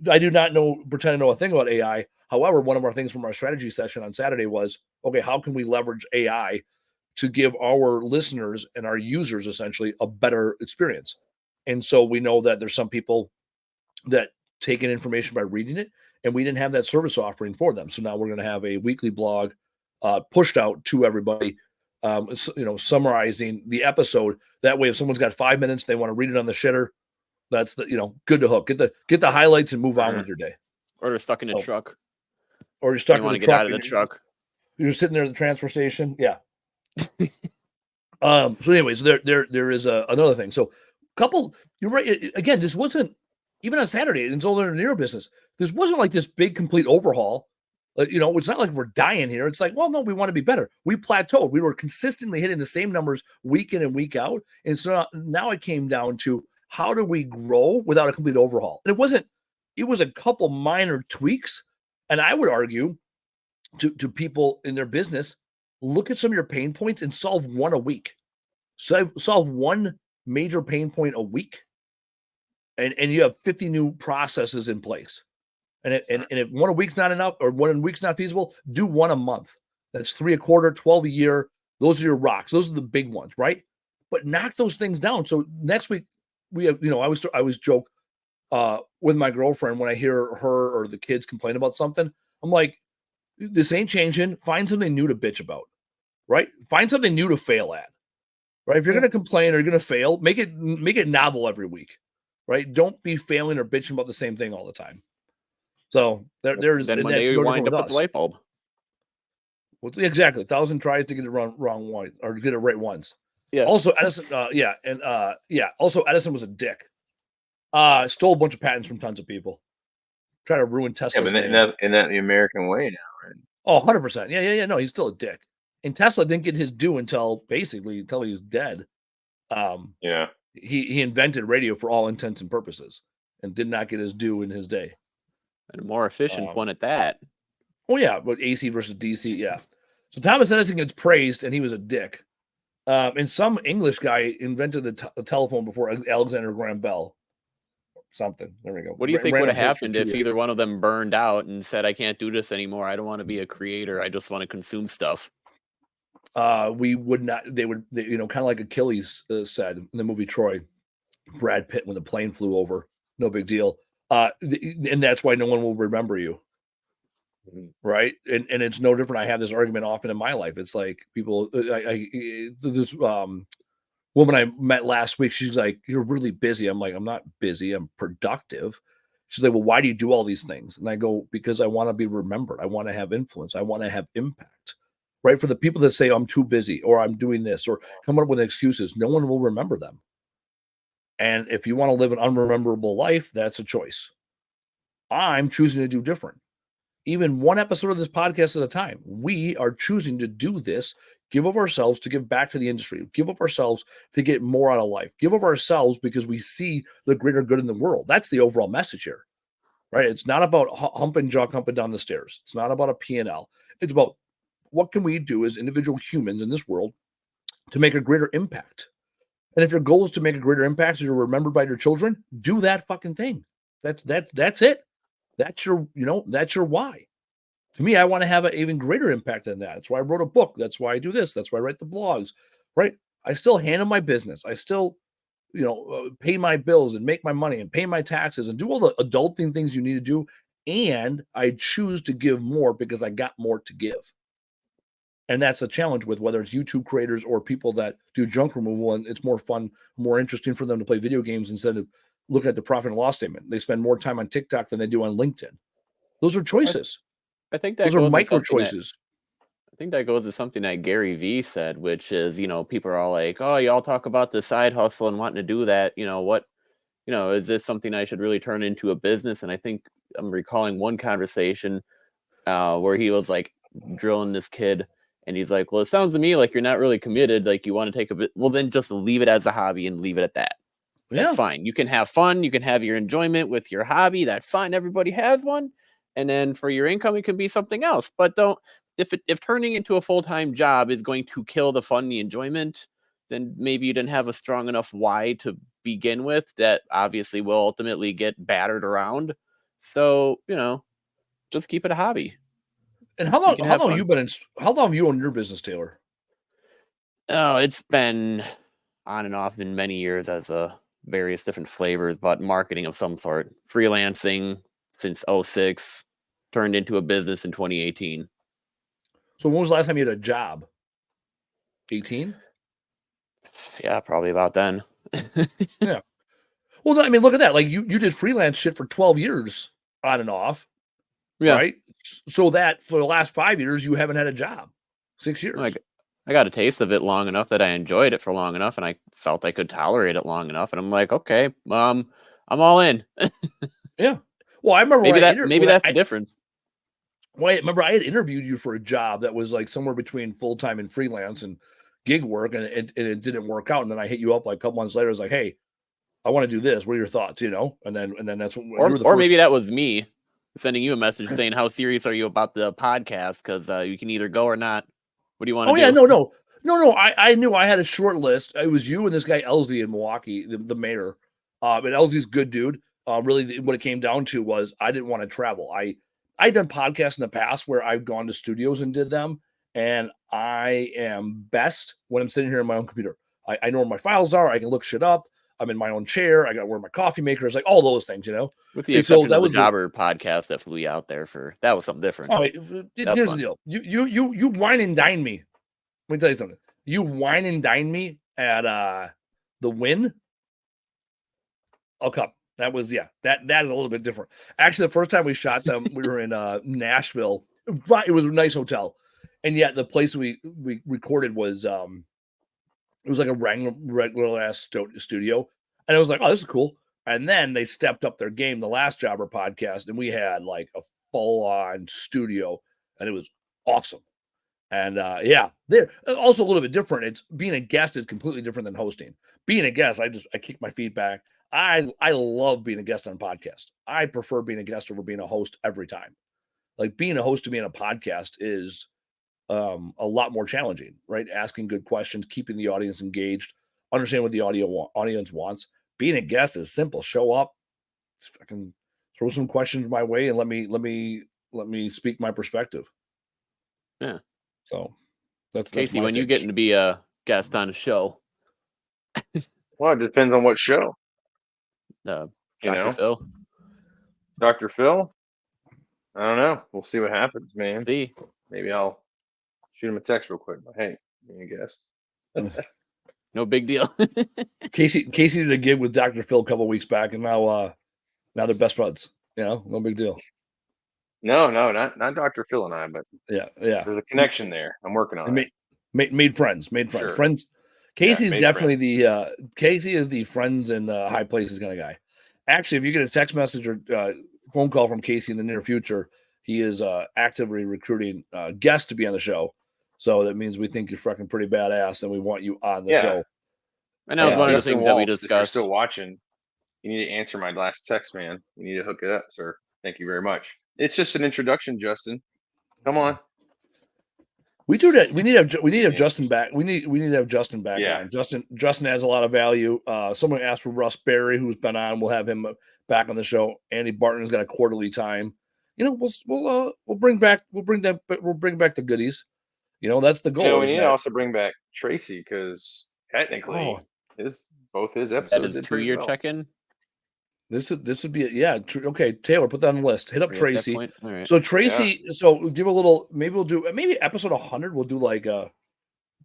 I do not pretend to know a thing about AI. However, one of our things from our strategy session on Saturday was, okay, how can we leverage AI to give our listeners and our users essentially a better experience? And so we know that there's some people that take in information by reading it, and we didn't have that service offering for them. So now we're going to have a weekly blog pushed out to everybody, summarizing the episode. That way, if someone's got 5 minutes, they want to read it on the shitter, that's good to hook. Get the highlights and move on with your day. Or they're stuck in a truck. Or you're stuck in the truck. Get out of the truck. You're sitting there at the transfer station. Yeah. So anyways, there is another thing. So you're right. Again, this wasn't even on Saturday. It's all in your business. This wasn't like this big complete overhaul. It's not like we're dying here. It's like, well, no, we want to be better. We plateaued. We were consistently hitting the same numbers week in and week out. And so now it came down to how do we grow without a complete overhaul? And it was a couple minor tweaks. And I would argue to people in their business, look at some of your pain points and solve one a week. Solve one major pain point a week. And you have 50 new processes in place. And if one a week's not enough or one a week's not feasible, do one a month. That's 3 a quarter, 12 a year. Those are your rocks. Those are the big ones, right? But knock those things down. So next week we have, I always joke with my girlfriend when I hear her or the kids complain about something. I'm like, this ain't changing. Find something new to bitch about, right? Find something new to fail at, right? If you're going to complain or you're going to fail, make it novel every week, right? Don't be failing or bitching about the same thing all the time. So there's then one day you wind up with the light bulb. Well, exactly, 1,000 tries to get it wrong once or get it right once. Yeah. Also, Edison, also Edison was a dick. Stole a bunch of patents from tons of people. Try to ruin Yeah, Tesla's but name. isn't that the American way now, right? Oh, 100%. Yeah. No, he's still a dick. And Tesla didn't get his due until he was dead. Yeah. He invented radio for all intents and purposes and did not get his due in his day. And a more efficient one at that. Oh, yeah, but AC versus DC, yeah. So Thomas Edison gets praised, and he was a dick. And some English guy invented the telephone before Alexander Graham Bell. Something. There we go. What do you think would have happened if either one of them burned out and said, I can't do this anymore. I don't want to be a creator. I just want to consume stuff. We would not, kind of like Achilles said in the movie Troy, Brad Pitt when the plane flew over. No big deal. And that's why no one will remember you. Right. And it's no different. I have this argument often in my life. It's like people, this woman I met last week, she's like, you're really busy. I'm like, I'm not busy. I'm productive. She's like, well, why do you do all these things? And I go, because I want to be remembered. I want to have influence. I want to have impact. Right. For the people that say I'm too busy or I'm doing this or come up with excuses, no one will remember them. And if you want to live an unrememberable life, that's a choice. I'm choosing to do different. Even one episode of this podcast at a time. We are choosing to do this, give of ourselves to give back to the industry, give of ourselves to get more out of life, give of ourselves because we see the greater good in the world. That's the overall message here, right? It's not about humping down the stairs. It's not about a P&L. It's about what can we do as individual humans in this world to make a greater impact. And if your goal is to make a greater impact so you're remembered by your children, do that fucking thing. That's it. That's your why. To me, I want to have an even greater impact than that. That's why I wrote a book. That's why I do this. That's why I write the blogs, right? I still handle my business. I still, pay my bills and make my money and pay my taxes and do all the adulting things you need to do. And I choose to give more because I got more to give. And that's the challenge with whether it's YouTube creators or people that do junk removal. And it's more fun, more interesting for them to play video games instead of looking at the profit and loss statement. They spend more time on TikTok than they do on LinkedIn. Those are choices. I think that those are micro choices. I think that goes to something that Gary Vee said, which is, people are all like, oh, y'all talk about the side hustle and wanting to do that. Is this something I should really turn into a business? And I think I'm recalling one conversation where he was like drilling this kid. And he's like, well, it sounds to me like you're not really committed. Like you want to take a bit. Well, then just leave it as a hobby and leave it at that. That's fine. You can have fun. You can have your enjoyment with your hobby. That's fine. Everybody has one. And then for your income, it can be something else. But if turning into a full-time job is going to kill the fun, the enjoyment, then maybe you didn't have a strong enough why to begin with that obviously will ultimately get battered around. So, just keep it a hobby. And how long have you owned your business, Taylor? Oh, it's been on and off in many years as various different flavors, but marketing of some sort. Freelancing since 2006, turned into a business in 2018. So when was the last time you had a job? 18? Yeah, probably about then. Yeah. Well, I mean, look at that. Like you did freelance shit for 12 years on and off. Yeah. Right? So that for the last 5 years, you haven't had a job. 6 years. I got a taste of it long enough that I enjoyed it for long enough and I felt I could tolerate it long enough. And I'm like, okay, I'm all in. Yeah. Well, I remember maybe that's the difference. Well, I remember I had interviewed you for a job that was like somewhere between full-time and freelance and gig work, and it didn't work out. And then I hit you up like a couple months later. I was like, hey, I want to do this. What are your thoughts? And then that's when maybe that was me sending you a message saying, how serious are you about the podcast? Because you can either go or not. What do you want to do? Yeah, no. I knew I had a short list. It was you and this guy Elsie in Milwaukee, the mayor. And Elsie's a good dude. Really, what it came down to was I didn't want to travel. I'd done podcasts in the past where I've gone to studios and did them, and I am best when I'm sitting here on my own computer. I know where my files are. I can look shit up. I'm in my own chair. I got where my coffee maker is, like all those things, With the exception of the Jobber podcast that flew you out there that was something different. Oh, here's the deal. You wine and dine me. Let me tell you something. You wine and dine me at the Win. I'll come. That was that is a little bit different. Actually, the first time we shot them, we were in Nashville. It was a nice hotel, and yet the place we recorded was it was like a regular ass studio, and I was like, oh, this is cool. And then they stepped up their game, the last Jobber podcast, and we had like a full-on studio, and it was awesome. And yeah, they're also a little bit different. It's being a guest is completely different than hosting. Being a guest, I kick my feet back. I love being a guest on a podcast. I prefer being a guest over being a host every time. Like being a host to me in a podcast is a lot more challenging, right? Asking good questions, keeping the audience engaged, understand what the audience wants. Being a guest is simple. Show up, fucking throw some questions my way, and let me speak my perspective. Yeah. So that's Casey, my when you take. get to be a guest on a show, Well, it depends on what show. Dr. You know, Phil, Dr. Phil. I don't know. We'll see what happens, man. see, Maybe I'll shoot him a text real quick. But hey, be a guest. no big deal. Casey did a gig with Dr. Phil a couple weeks back, and now they're best buds. You know, no big deal. No, not Dr. Phil and I, but Yeah. there's a connection there. I'm working on it. Made friends. Sure. Friends. Casey's made definitely Casey is the friends in high places kind of guy. Actually, if you get a text message or phone call from Casey in the near future, he is actively recruiting guests to be on the show. So that means we think you're fucking pretty badass, and we want you on the show. And that was one of the Justin things that we Waltz, if you're discussed. still watching, you need to answer my last text, man. You need to hook it up, sir. Thank you very much. It's just an introduction, Justin. Come on. We do that. We need to have Justin back. We need to have Justin back on. Justin has a lot of value. Someone asked for Russ Berry, who's been on. We'll have him back on the show. Andy Barton's got a quarterly time. You know, we'll bring back the goodies. You know, that's the goal. You know, we need to also bring back Tracy because technically both his episodes That is did pretty 2-year well. check-in. This would be okay. Taylor, put that on the list. Hit up Tracy. All right. So Tracy, so give a little. Maybe we'll do episode 100. We'll do like a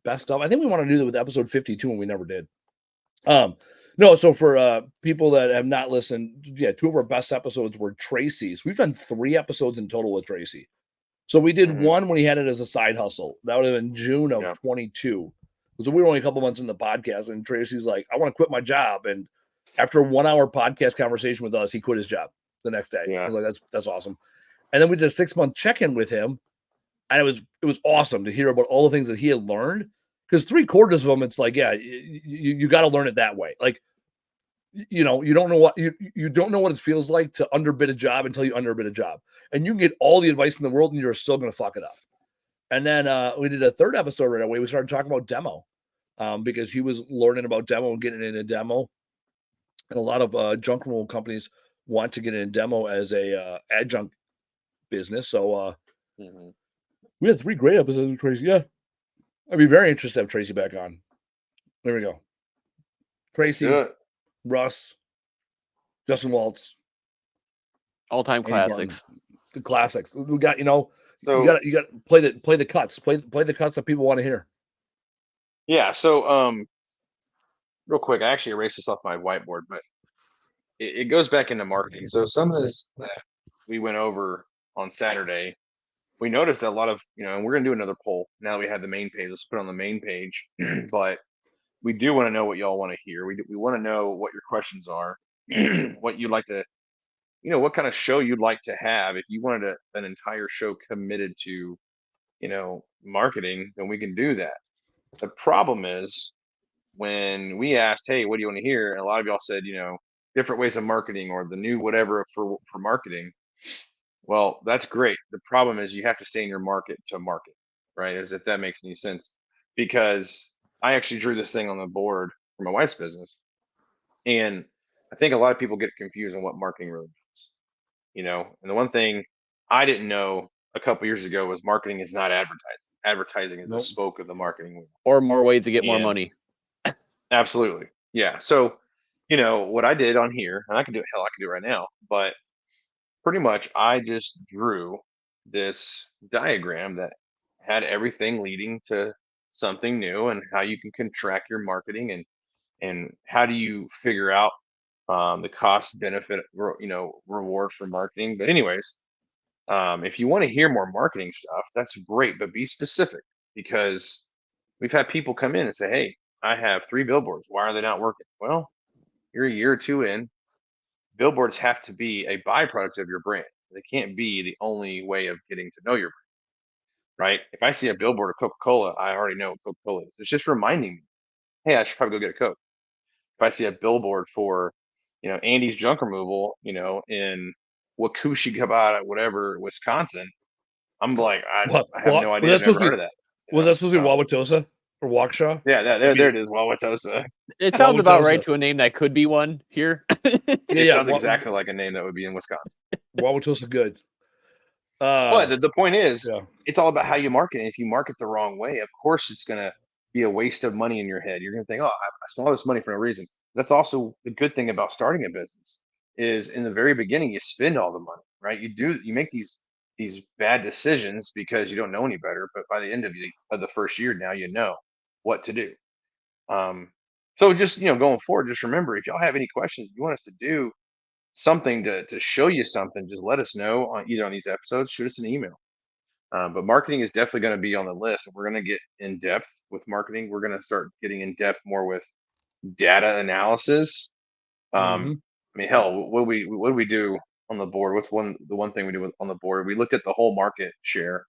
best of. I think we want to do that with episode 52, and we never did. No. So for people that have not listened, 2 of our best episodes were Tracy's. We've done 3 episodes in total with Tracy. So we did one when he had it as a side hustle. That would have been June of 22. So we were only a couple months in the podcast, and Tracy's like, "I want to quit my job," and after a 1-hour podcast conversation with us, he quit his job the next day. Yeah. I was like, that's awesome. And then we did a 6-month check-in with him. And it was awesome to hear about all the things that he had learned. Because 3/4 of them, it's like, you got to learn it that way. Like, you know, you don't know what it feels like to underbid a job until you underbid a job. And you can get all the advice in the world and you're still going to fuck it up. And then we did a 3rd episode right away. We started talking about demo because he was learning about demo and getting into demo. And a lot of junk removal companies want to get in demo as a adjunct business. So we had 3 great episodes with Tracy. Yeah. I'd be very interested to have Tracy back on. There we go. Tracy, Russ, Justin Waltz. All-time classics. The classics. We got, so you got to play the cuts. Play the cuts that people want to hear. Yeah. So real quick, I actually erased this off my whiteboard, but it goes back into marketing. So some of this that we went over on Saturday, we noticed that a lot of, and we're going to do another poll now that we have the main page. Let's put it on the main page. But we do want to know what y'all want to hear. We want to know what your questions are, what you'd like to, what kind of show you'd like to have. If you wanted an entire show committed to, marketing, then we can do that. The problem is when we asked, hey, what do you want to hear? And a lot of y'all said, different ways of marketing or the new whatever for marketing. Well, that's great. The problem is you have to stay in your market to market, right? As if that makes any sense. Because I actually drew this thing on the board for my wife's business. And I think a lot of people get confused on what marketing really means. And the one thing I didn't know a couple years ago was marketing is not advertising. Advertising is a spoke of the marketing wheel. Or more ways to get more money. Absolutely. Yeah. So, what I did on here, and I can do it right now, but pretty much I just drew this diagram that had everything leading to something new and how you can track your marketing and how do you figure out the cost benefit, reward for marketing. But anyways, if you want to hear more marketing stuff, that's great, but be specific because we've had people come in and say, hey, I have 3 billboards. Why are they not working? Well, you're a year or 2 in. billboards have to be a byproduct of your brand. They can't be the only way of getting to know your brand, right? If I see a billboard of Coca-Cola, I already know what Coca-Cola is. It's just reminding me, hey, I should probably go get a Coke. If I see a billboard for, Andy's junk removal, in Wakushi Kabata, whatever, Wisconsin, I'm like, I have no Was idea. that I've never supposed to heard be? of that. Was that supposed to be So Wauwatosa or Waukesha? yeah, I there mean, it is, Wauwatosa. It sounds about Wauwatosa. right to a name that could be one here. It sounds exactly like a name that would be in Wisconsin. Wauwatosa good. But the point is, Yeah. it's all about how you market. And if you market the wrong way, of course, it's going to be a waste of money in your head. You're going to think, oh, I spent all this money for no reason. That's also the good thing about starting a business is in the very beginning, you spend all the money, right? You make these bad decisions because you don't know any better. But by the end of the first year, now you know what to do. So just, going forward, just remember, if y'all have any questions you want us to do something to show you something, just let us know on either on these episodes, shoot us an email. But marketing is definitely going to be on the list. We're going to get in depth with marketing. We're going to start getting in depth more with data analysis. Mhm. I mean, hell, what do we do on the board? What's the one thing we do on the board? We looked at the whole market share.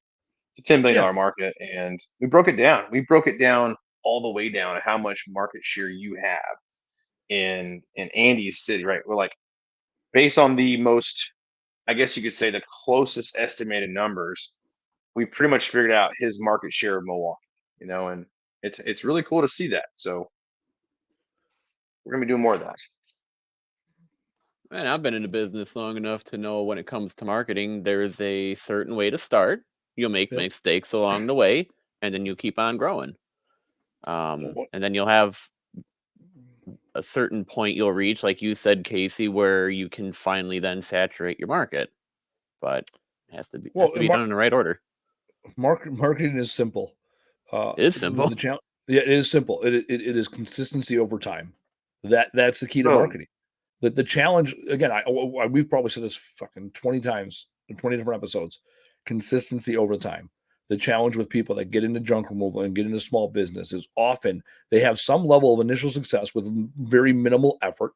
It's a $10 billion market, and we broke it down. We broke it down all the way down to how much market share you have in Andy's city, right? We're like, based on the most, I guess you could say, the closest estimated numbers, we pretty much figured out his market share of Milwaukee, and it's really cool to see that. So we're gonna be doing more of that. Man, I've been in the business long enough to know when it comes to marketing, there's a certain way to start. You'll make Yep. mistakes along the way, and then you keep on growing. And then you'll have a certain point you'll reach, like you said, Casey, where you can finally then saturate your market. But it has to be done in the right order. Marketing is simple. It is simple. Yeah, it is simple. It is consistency over time. That's the key to Boom. marketing. The challenge, again, we've probably said this fucking 20 times in 20 different episodes. Consistency over time. The challenge with people that get into junk removal and get into small business is often they have some level of initial success with very minimal effort,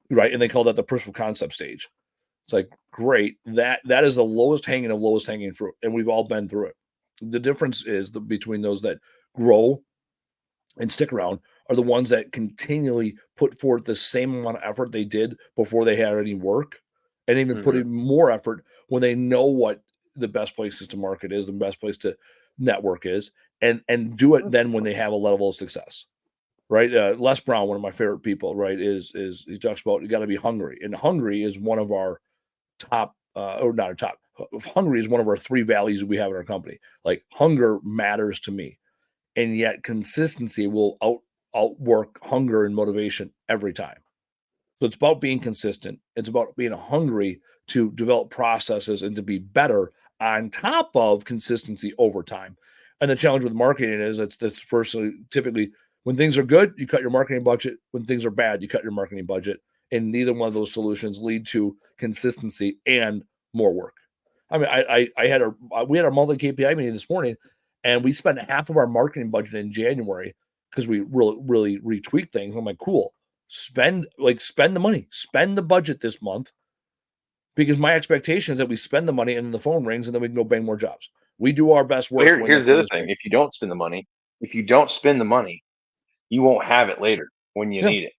right? And they call that the proof of concept stage. It's like, great. That is the lowest hanging fruit, and we've all been through it. The difference is between those that grow and stick around are the ones that continually put forth the same amount of effort they did before they had any work, and even put in more effort when they know what the best places to market is, the best place to network is, and do it then when they have a level of success. Right. Les Brown, one of my favorite people, right, is he talks about you got to be hungry. And hungry is one of our top, or not our top. Hungry is one of our 3 values we have in our company. Like, hunger matters to me, and yet consistency will outwork hunger and motivation every time. So it's about being consistent. It's about being hungry to develop processes and to be better on top of consistency over time. And the challenge with marketing is that's first, typically when things are good, you cut your marketing budget. When things are bad, you cut your marketing budget. And neither one of those solutions lead to consistency and more work. I mean, we had our monthly KPI meeting this morning, and we spent half of our marketing budget in January because we really retweaked things. I'm like, cool. Spend the money, spend the budget this month, because my expectation is that we spend the money and then the phone rings and then we can go bang more jobs. We do our best work. Well, here's the other thing: if you don't spend the money, you won't have it later when you need it.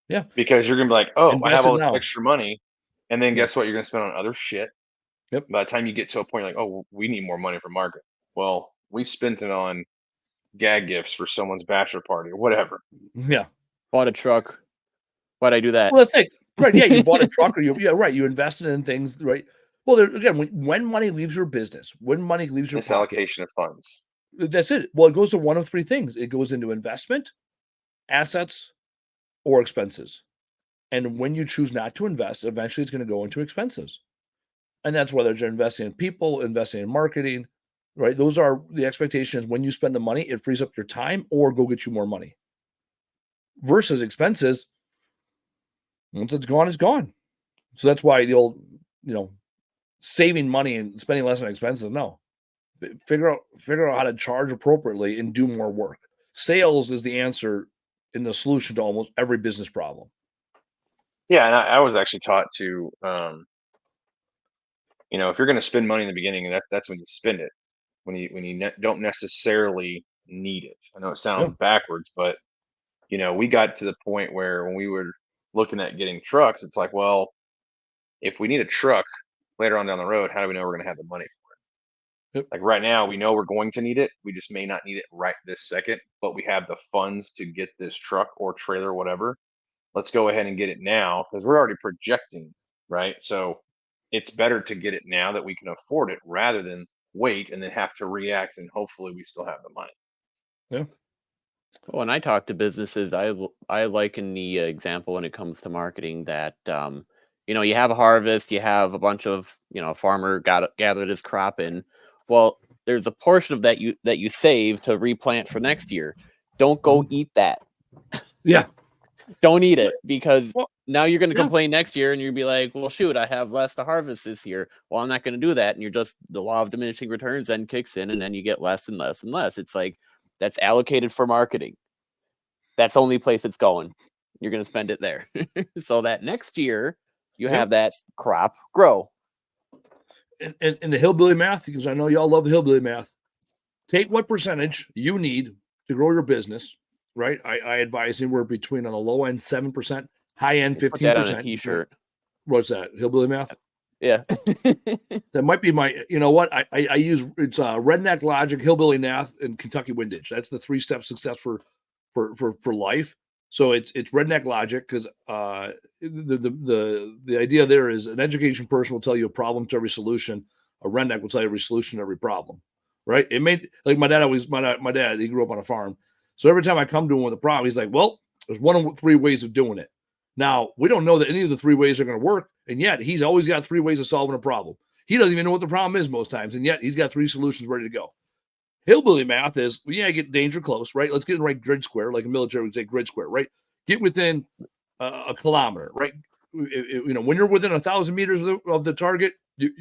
Yeah, because you're gonna be like, oh, I have all this now. extra money, and then guess what? You're gonna spend on other shit. Yep. By the time you get to a point, you're like, oh, we need more money for market. Well, we spent it on gag gifts for someone's bachelor party or whatever. Yeah. Bought a truck. Why'd I do that? Well, that's it. Right. Yeah. You bought a truck, or you invested in things, right? Well, again, when money leaves your business, when money leaves your pocket, allocation of funds. That's it. Well, it goes to one of 3 things. It goes into investment, assets, or expenses. And when you choose not to invest, eventually it's going to go into expenses. And that's whether you're investing in people, investing in marketing, right? Those are the expectations. When you spend the money, it frees up your time or go get you more money. Versus expenses, once it's gone, it's gone. So that's why the old, saving money and spending less on expenses. No, figure out how to charge appropriately and do more work. Sales is the answer and the solution to almost every business problem. Yeah, and I was actually taught to, if you're going to spend money in the beginning, that's when you spend it. When you don't necessarily need it. I know it Yeah. sounds backwards, but we got to the point where when we were looking at getting trucks, it's like, well, if we need a truck later on down the road, how do we know we're going to have the money for it? Yep. Like right now, we know we're going to need it. We just may not need it right this second, but we have the funds to get this truck or trailer, whatever. Let's go ahead and get it now because we're already projecting, right? So it's better to get it now that we can afford it rather than wait and then have to react and hopefully we still have the money. Yeah. When I talk to businesses, I liken the example when it comes to marketing that you have a harvest, you have a bunch of a farmer gathered his crop in. Well, there's a portion of that you save to replant for next year. Don't go eat that. Yeah. Don't eat it because Well, now you're going to yeah. complain next year and you'll be like, well, shoot, I have less to harvest this year. Well, I'm not going to do that. And you're just the law of diminishing returns then kicks in and then you get less and less and less. It's like that's allocated for marketing. That's the only place it's going. You're going to spend it there. So that next year you have that crop grow. And the hillbilly math, because I know y'all love the hillbilly math. Take what percentage you need to grow your business, right? I advise anywhere between on the low end 7%, high end 15%. Put that on a t-shirt. What's that? Hillbilly math? Yeah. That might be my, you know what? I use it's redneck logic, hillbilly math, and Kentucky windage. That's the 3-step success for life. So it's redneck logic because the idea there is an education person will tell you a problem to every solution. A redneck will tell you every solution to every problem, right? It made like my dad he grew up on a farm, so every time I come to him with a problem, he's like, "Well, there's one of 3 ways of doing it." Now we don't know that any of the 3 ways are going to work, and yet he's always got 3 ways of solving a problem. He doesn't even know what the problem is most times, and yet he's got 3 solutions ready to go. Hillbilly math is, get danger close, right? Let's get in the right grid square, like a military would say grid square, right? Get within a kilometer, right? When you're within 1,000 meters of the target, you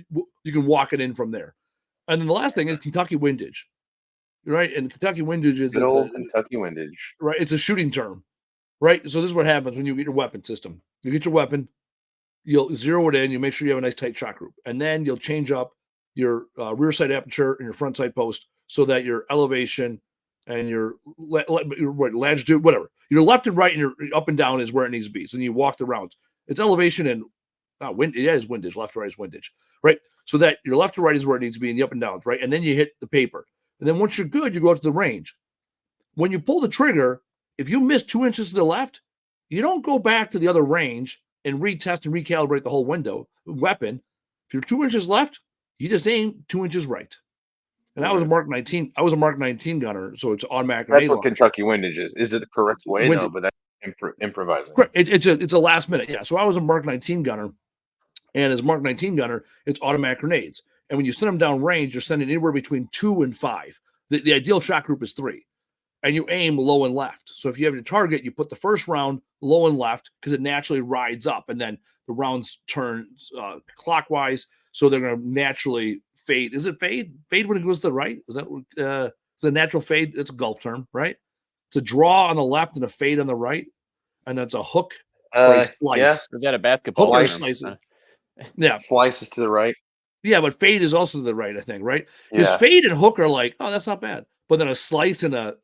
can walk it in from there. And then the last thing is Kentucky windage, right? And Kentucky windage is Good old Kentucky windage, right? It's a shooting term, right? So this is what happens when you get your weapon system. You get your weapon, you'll zero it in, you make sure you have a nice tight shot group, and then you'll change up your rear sight aperture and your front sight post so that your elevation and your latitude, whatever, your left and right and your up and down is where it needs to be. So then you walk the rounds. It's elevation and wind. It is windage. Left to right is windage, right? So that your left to right is where it needs to be, and the up and downs, right? And then you hit the paper. And then once you're good, you go out to the range. When you pull the trigger, if you miss 2 inches to the left, you don't go back to the other range and retest and recalibrate the whole weapon. If you're 2 inches left, you just aim 2 inches right. And I was a Mark 19. I was a Mark 19 gunner, so it's automatic. That's what Kentucky windage is. Is it the correct way? No, but that's improvising. Correct. It's a last minute. Yeah. So I was a Mark 19 gunner, and as a Mark 19 gunner, it's automatic grenades. And when you send them down range, you're sending anywhere between 2 and 5. The ideal shot group is 3, and you aim low and left. So if you have your target, you put the first round low and left because it naturally rides up, and then the rounds turn clockwise, so they're going to naturally fade. Is it fade? Fade when it goes to the right? Is that it's a natural fade? It's a golf term, right? It's a draw on the left and a fade on the right, and that's a hook or a slice. Yeah. Is that a basketball? Hook or slice. Yeah, Slices to the right. Yeah, but fade is also to the right, I think, right? Because fade and hook are like, oh, that's not bad. But then a slice and a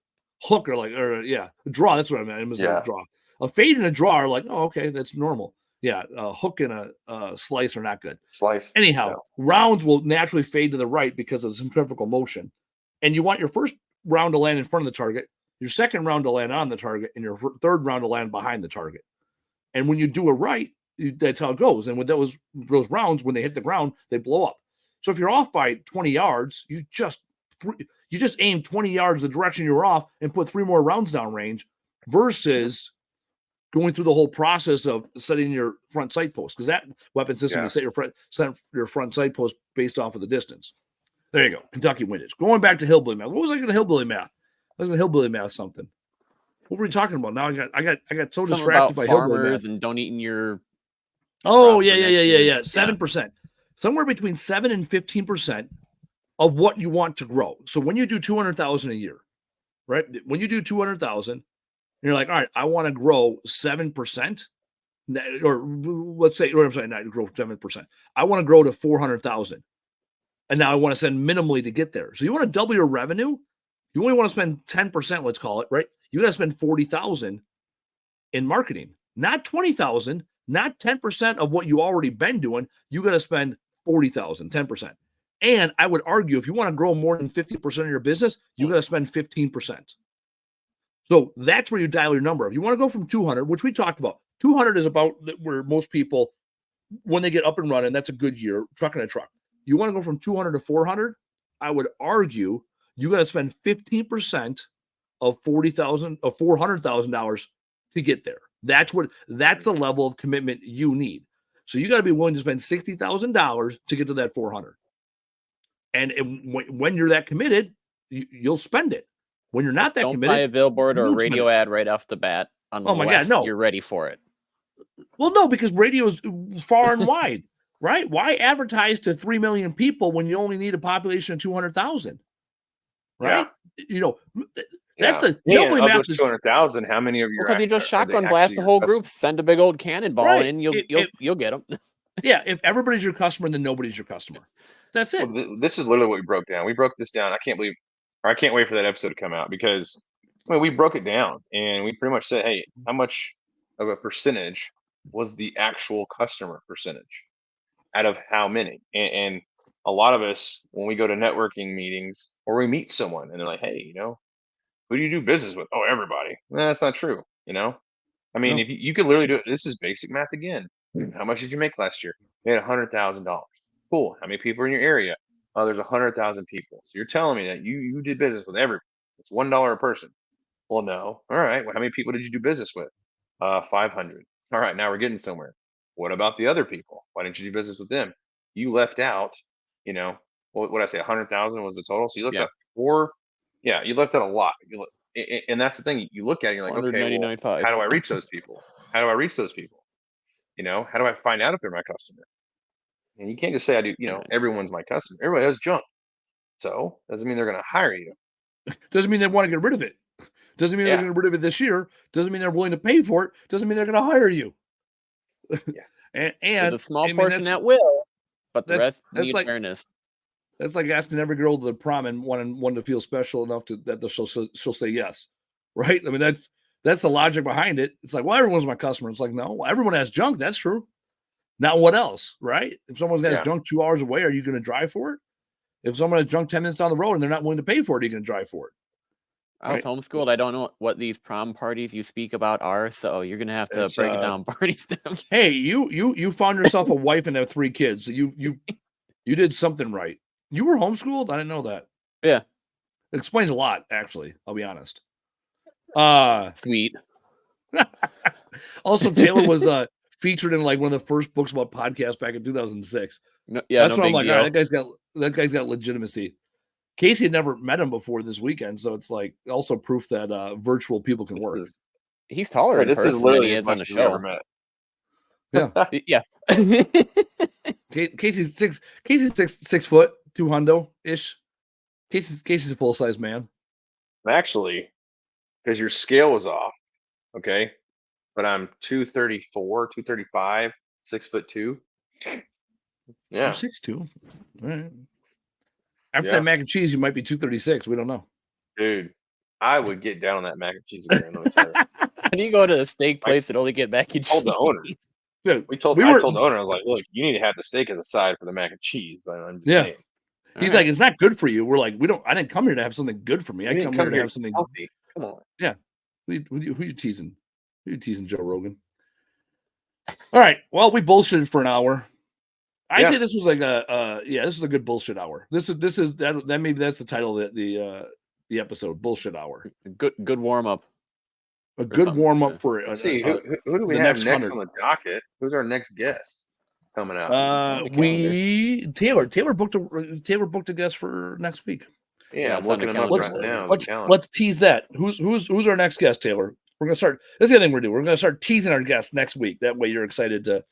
hook are like, a draw. That's what I meant. It was a draw. A fade and a draw are like, oh, okay, that's normal. Yeah, a hook and a slice are not good. Slice. Anyhow, rounds will naturally fade to the right because of the centrifugal motion. And you want your first round to land in front of the target, your second round to land on the target, and your third round to land behind the target. And when you do it right, that's how it goes. And with those rounds, when they hit the ground, they blow up. So if you're off by 20 yards, you just aim 20 yards the direction you're off and put 3 more rounds down range versus going through the whole process of setting your front sight post, because that weapon system, you set your front sight post based off of the distance. There you go. Kentucky windage. Going back to hillbilly math. What was I going to hillbilly math? I was going to hillbilly math something. What were we talking about? Now I got so distracted by hillbilly math. And don't eat in your. Oh yeah. 7%. Somewhere between 7 and 15% of what you want to grow. So when you do 200,000 a year, right? When you do 200,000, you're like, all right, I want to grow 7%. or let's say, or I'm sorry, not grow 7%. I want to grow to 400,000. And now I want to spend minimally to get there. So you want to double your revenue. You only want to spend 10%, let's call it, right? You got to spend 40,000 in marketing, not 20,000, not 10% of what you already been doing. You got to spend 40,000, 10%. And I would argue if you want to grow more than 50% of your business, you got to spend 15%. So that's where you dial your number. If you want to go from 200, which we talked about, 200 is about where most people, when they get up and running, that's a good year, trucking a truck. You want to go from 200 to 400, I would argue you got to spend 15% of $400,000 to get there. That's the level of commitment you need. So you got to be willing to spend $60,000 to get to that 400. And when you're that committed, you'll spend it. When you're not that Don't committed, buy a billboard or a won't spend radio it. ad right off the bat unless Oh my God, no. you're ready for it. Well, no, because radio is far and wide, right? Why advertise to 3 million people when you only need a population of 200,000? Right? You know, that's the of math those is 200,000. How many of you? Because you just shotgun blast the whole group, send a big old cannonball Right. in, you'll get them. Yeah, if everybody's your customer, then nobody's your customer. That's it. Well, this is literally what we broke down. We broke this down. I can't wait for that episode to come out because we broke it down and we pretty much said, hey, how much of a percentage was the actual customer percentage out of how many? And a lot of us, when we go to networking meetings or we meet someone and they're like, hey, who do you do business with? Oh, everybody. That's not true. I mean, No. if you could literally do it, this is basic math again. How much did you make last year? You had $100,000. Cool. How many people are in your area? Oh, there's 100,000 people. So you're telling me that you did business with everybody. It's $1 a person. Well, no. All right. Well, how many people did you do business with? 500. All right. Now we're getting somewhere. What about the other people? Why didn't you do business with them? You left out, what I say, 100,000 was the total. So you looked at you left out a lot. And that's the thing. You look at it, you're like, okay, well, how do I reach those people? How do I reach those people? How do I find out if they're my customer? And you can't just say I do, everyone's my customer. Everybody has junk. So doesn't mean they're going to hire you. Doesn't mean they want to get rid of it. Doesn't mean they're going to get rid of it this year. Doesn't mean they're willing to pay for it. Doesn't mean they're going to hire you. and there's a small portion that will, but the rest need awareness. That's like asking every girl to the prom and one to feel special enough that she'll say yes, right? I mean that's the logic behind it. It's like, well, everyone's my customer. It's like, no, everyone has junk. That's true. Now what else, right? If someone has junk 2 hours away, are you going to drive for it? If someone has junk 10 minutes down the road and they're not willing to pay for it, are you going to drive for it? I was homeschooled. I don't know what these prom parties you speak about are, so you're going to have to break it down parties down. Hey, you found yourself a wife and have 3 kids. So you did something right. You were homeschooled? I didn't know that. Yeah. It explains a lot, actually. I'll be honest. Sweet. Also, Taylor was featured in like one of the first books about podcasts back in 2006. That's what I'm like. All right, that guy's got legitimacy. Casey had never met him before this weekend, so it's like also proof that virtual people can work. He's taller in person than he is on the show. Yeah. Casey's 6 foot, 200 ish. Casey's a full size man. Actually, because your scale was off, okay, but I'm 234, 235, 6'2". Yeah, 6'2". All right. After that mac and cheese, you might be 236. We don't know. Dude, I would get down on that mac and cheese again. When you go to a steak place and only get mac and cheese. Told the owner. Dude, I told the owner, I was like, look, you need to have the steak as a side for the mac and cheese. I'm just saying. He's like, it's not good for you. We're like, I didn't come here to have something good for me. I come here to have something healthy. Come on. Yeah. Who you teasing? Who you teasing, Joe Rogan? All right. Well, we bullshitted for an hour. I'd say this was like this is a good bullshit hour. This is that maybe that's the title of the episode, bullshit hour. Good warm up. A good warm up for Let's see who do we have next on the docket? Who's our next guest coming out? Taylor booked a guest for next week. Yeah, I'm looking him up right now. Let's tease that. Who's our next guest, Taylor? We're gonna start. That's the other thing we're doing. We're gonna start teasing our guests next week. That way, you're excited to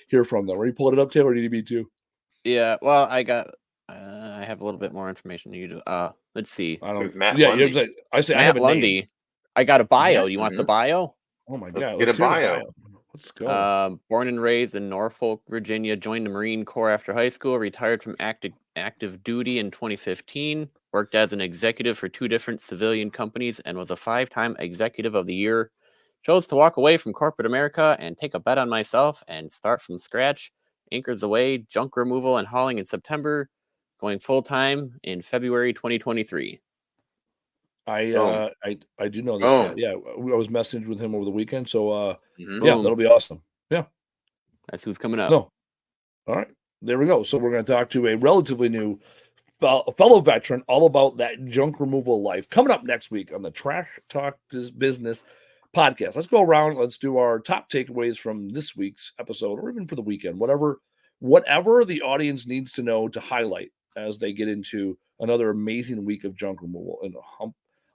hear from them. Are you pulling it up, Taylor? Or do you need me to? Yeah. Well, I have a little bit more information than you do. Let's see. So it's Matt Lundy. I have a Lundy. name. I got a bio. Do you want the bio? Oh my God! Let's get a bio. Let's go. Born and raised in Norfolk, Virginia, joined the Marine Corps after high school, retired from active duty in 2015, worked as an executive for 2 different civilian companies, and was a 5-time Executive of the Year. Chose to walk away from corporate America and take a bet on myself and start from scratch. Anchors away junk removal and hauling in September, going full-time in February 2023. Boom. I do know this Boom. cat. Yeah, I was messaging with him over the weekend. So Mhm. yeah, Boom. that'll be awesome. Yeah. That's who's coming up. No. All right. There we go. So we're going to talk to a relatively new fellow veteran all about that junk removal life coming up next week on the Trash Talk Business podcast. Let's go around. Let's do our top takeaways from this week's episode or even for the weekend, whatever the audience needs to know to highlight as they get into another amazing week of junk removal and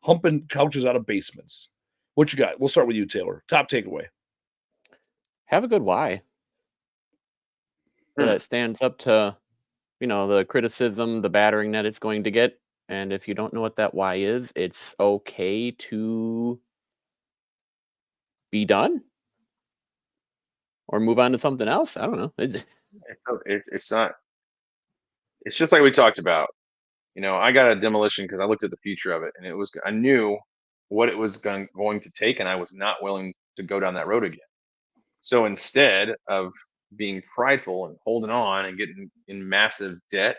humping couches out of basements. What you got? We'll start with you, Taylor. Top takeaway. Have a good why. So that stands up to, the criticism, the battering that it's going to get. And if you don't know what that why is, it's okay to be done or move on to something else. I don't know. It's not. It's just like we talked about. I got a demolition because I looked at the future of it, and I knew what it was going to take, and I was not willing to go down that road again. So instead of being prideful and holding on and getting in massive debt,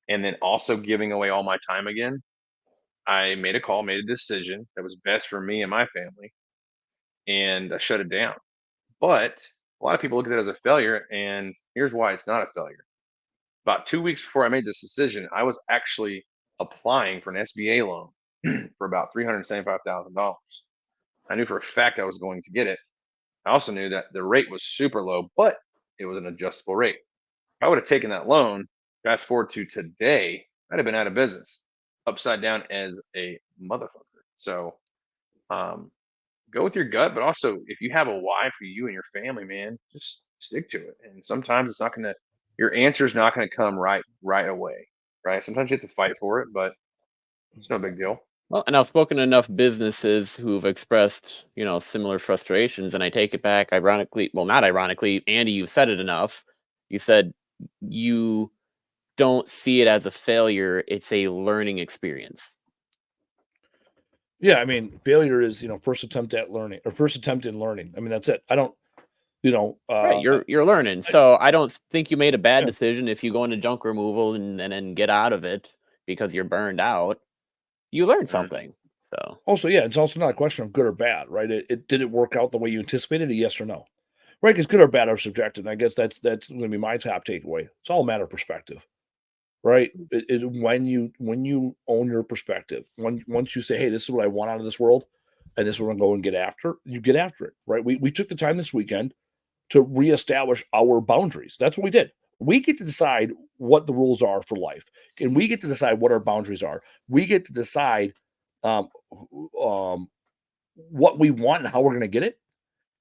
and then also giving away all my time again, I made a decision that was best for me and my family, and I shut it down. But a lot of people look at it as a failure, and here's why it's not a failure. About 2 weeks before I made this decision, I was actually applying for an SBA loan for about $375,000. I knew for a fact I was going to get it. I also knew that the rate was super low, but it was an adjustable rate. If I would have taken that loan, fast forward to today, I'd have been out of business, upside down as a motherfucker. So go with your gut, but also if you have a why for you and your family, man, just stick to it. And sometimes it's not gonna your answer is not gonna come right away. Right. Sometimes you have to fight for it, but it's no big deal. Well, and I've spoken to enough businesses who've expressed, similar frustrations, and I take it back. Ironically, well, not ironically, Andy, you've said it enough. You said you don't see it as a failure; it's a learning experience. Yeah, I mean, failure is first attempt at learning or first attempt in learning. I mean, that's it. I don't, Right, you're learning. So I don't think you made a bad Yeah. decision if you go into junk removal and then get out of it because you're burned out. You learned something. So Also, yeah, it's also not a question of good or bad, right? It did it work out the way you anticipated? Yes or no, right? Because good or bad are subjective. And I guess that's going to be my top takeaway. It's all a matter of perspective, right? It is when you own your perspective. Once you say, hey, this is what I want out of this world, and this is what I'm going to go and get after, you get after it, right? We took the time this weekend to reestablish our boundaries. That's what we did. We get to decide what the rules are for life, and we get to decide what our boundaries are. We get to decide um, what we want and how we're going to get it.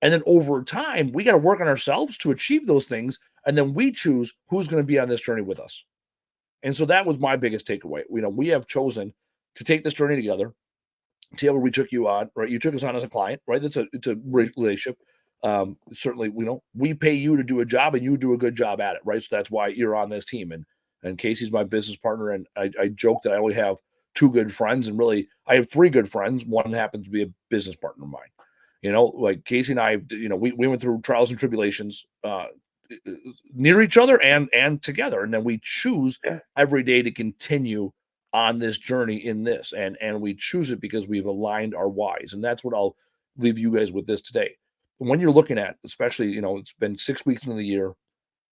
And then over time, we got to work on ourselves to achieve those things. And then we choose who's going to be on this journey with us. And so that was my biggest takeaway. We have chosen to take this journey together. Taylor, we took you on, right? You took us on as a client, right? It's a relationship. Certainly, we pay you to do a job and you do a good job at it, right? So that's why you're on this team. And Casey's my business partner. And I joke that I only have 2 good friends, and really I have 3 good friends. One happens to be a business partner of mine. Like Casey and I, we went through trials and tribulations near each other and together. And then we choose every day to continue on this journey in this. And we choose it because we've aligned our whys. And that's what I'll leave you guys with this today. When you're looking at, especially, it's been 6 weeks into the year,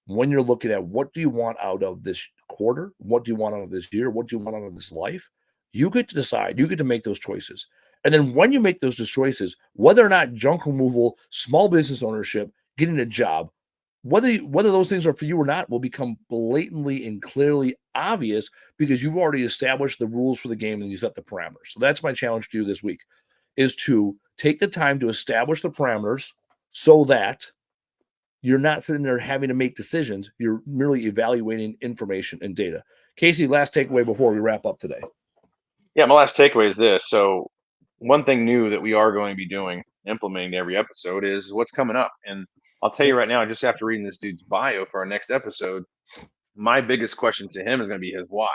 when you're looking at what do you want out of this quarter? What do you want out of this year? What do you want out of this life? You get to decide, you get to make those choices. And then when you make those choices, whether or not junk removal, small business ownership, getting a job, whether those things are for you or not will become blatantly and clearly obvious because you've already established the rules for the game and you set the parameters. So that's my challenge to you this week, is to take the time to establish the parameters so that you're not sitting there having to make decisions. You're merely evaluating information and data. Casey, last takeaway before we wrap up today. Yeah, my last takeaway is this. So one thing new that we are going to be doing, implementing every episode, is what's coming up. And I'll tell you right now, just after reading this dude's bio for our next episode, my biggest question to him is going to be his why.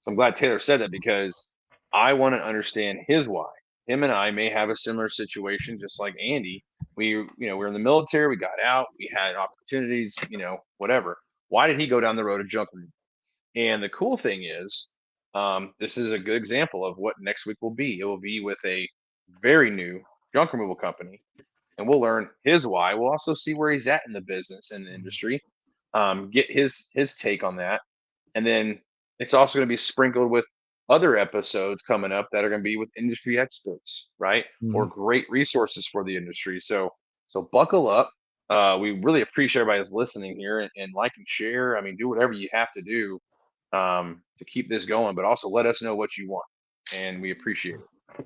So I'm glad Taylor said that because I want to understand his why. Him and I may have a similar situation, just like Andy. We're in the military, we got out, we had opportunities, whatever. Why did he go down the road of junk removal? And the cool thing is, this is a good example of what next week will be. It will be with a very new junk removal company, and we'll learn his why. We'll also see where he's at in the business and the industry, get his take on that, and then it's also going to be sprinkled with other episodes coming up that are going to be with industry experts, right? Or great resources for the industry. So buckle up. We really appreciate everybody's listening here and like and share. I mean, do whatever you have to do to keep this going, but also let us know what you want, and we appreciate it.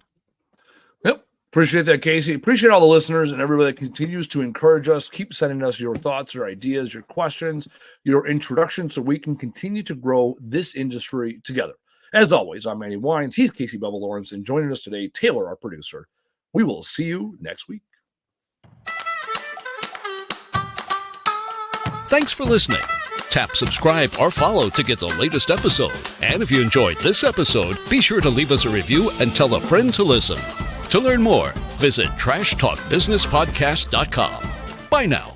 Yep. Appreciate that, Casey. Appreciate all the listeners and everybody that continues to encourage us. Keep sending us your thoughts, your ideas, your questions, your introduction, so we can continue to grow this industry together. As always, I'm Andy Weins. He's Casey Bubba Lawrence, and joining us today, Taylor, our producer. We will see you next week. Thanks for listening. Tap subscribe or follow to get the latest episode. And if you enjoyed this episode, be sure to leave us a review and tell a friend to listen. To learn more, visit trashtalkbusinesspodcast.com. Bye now.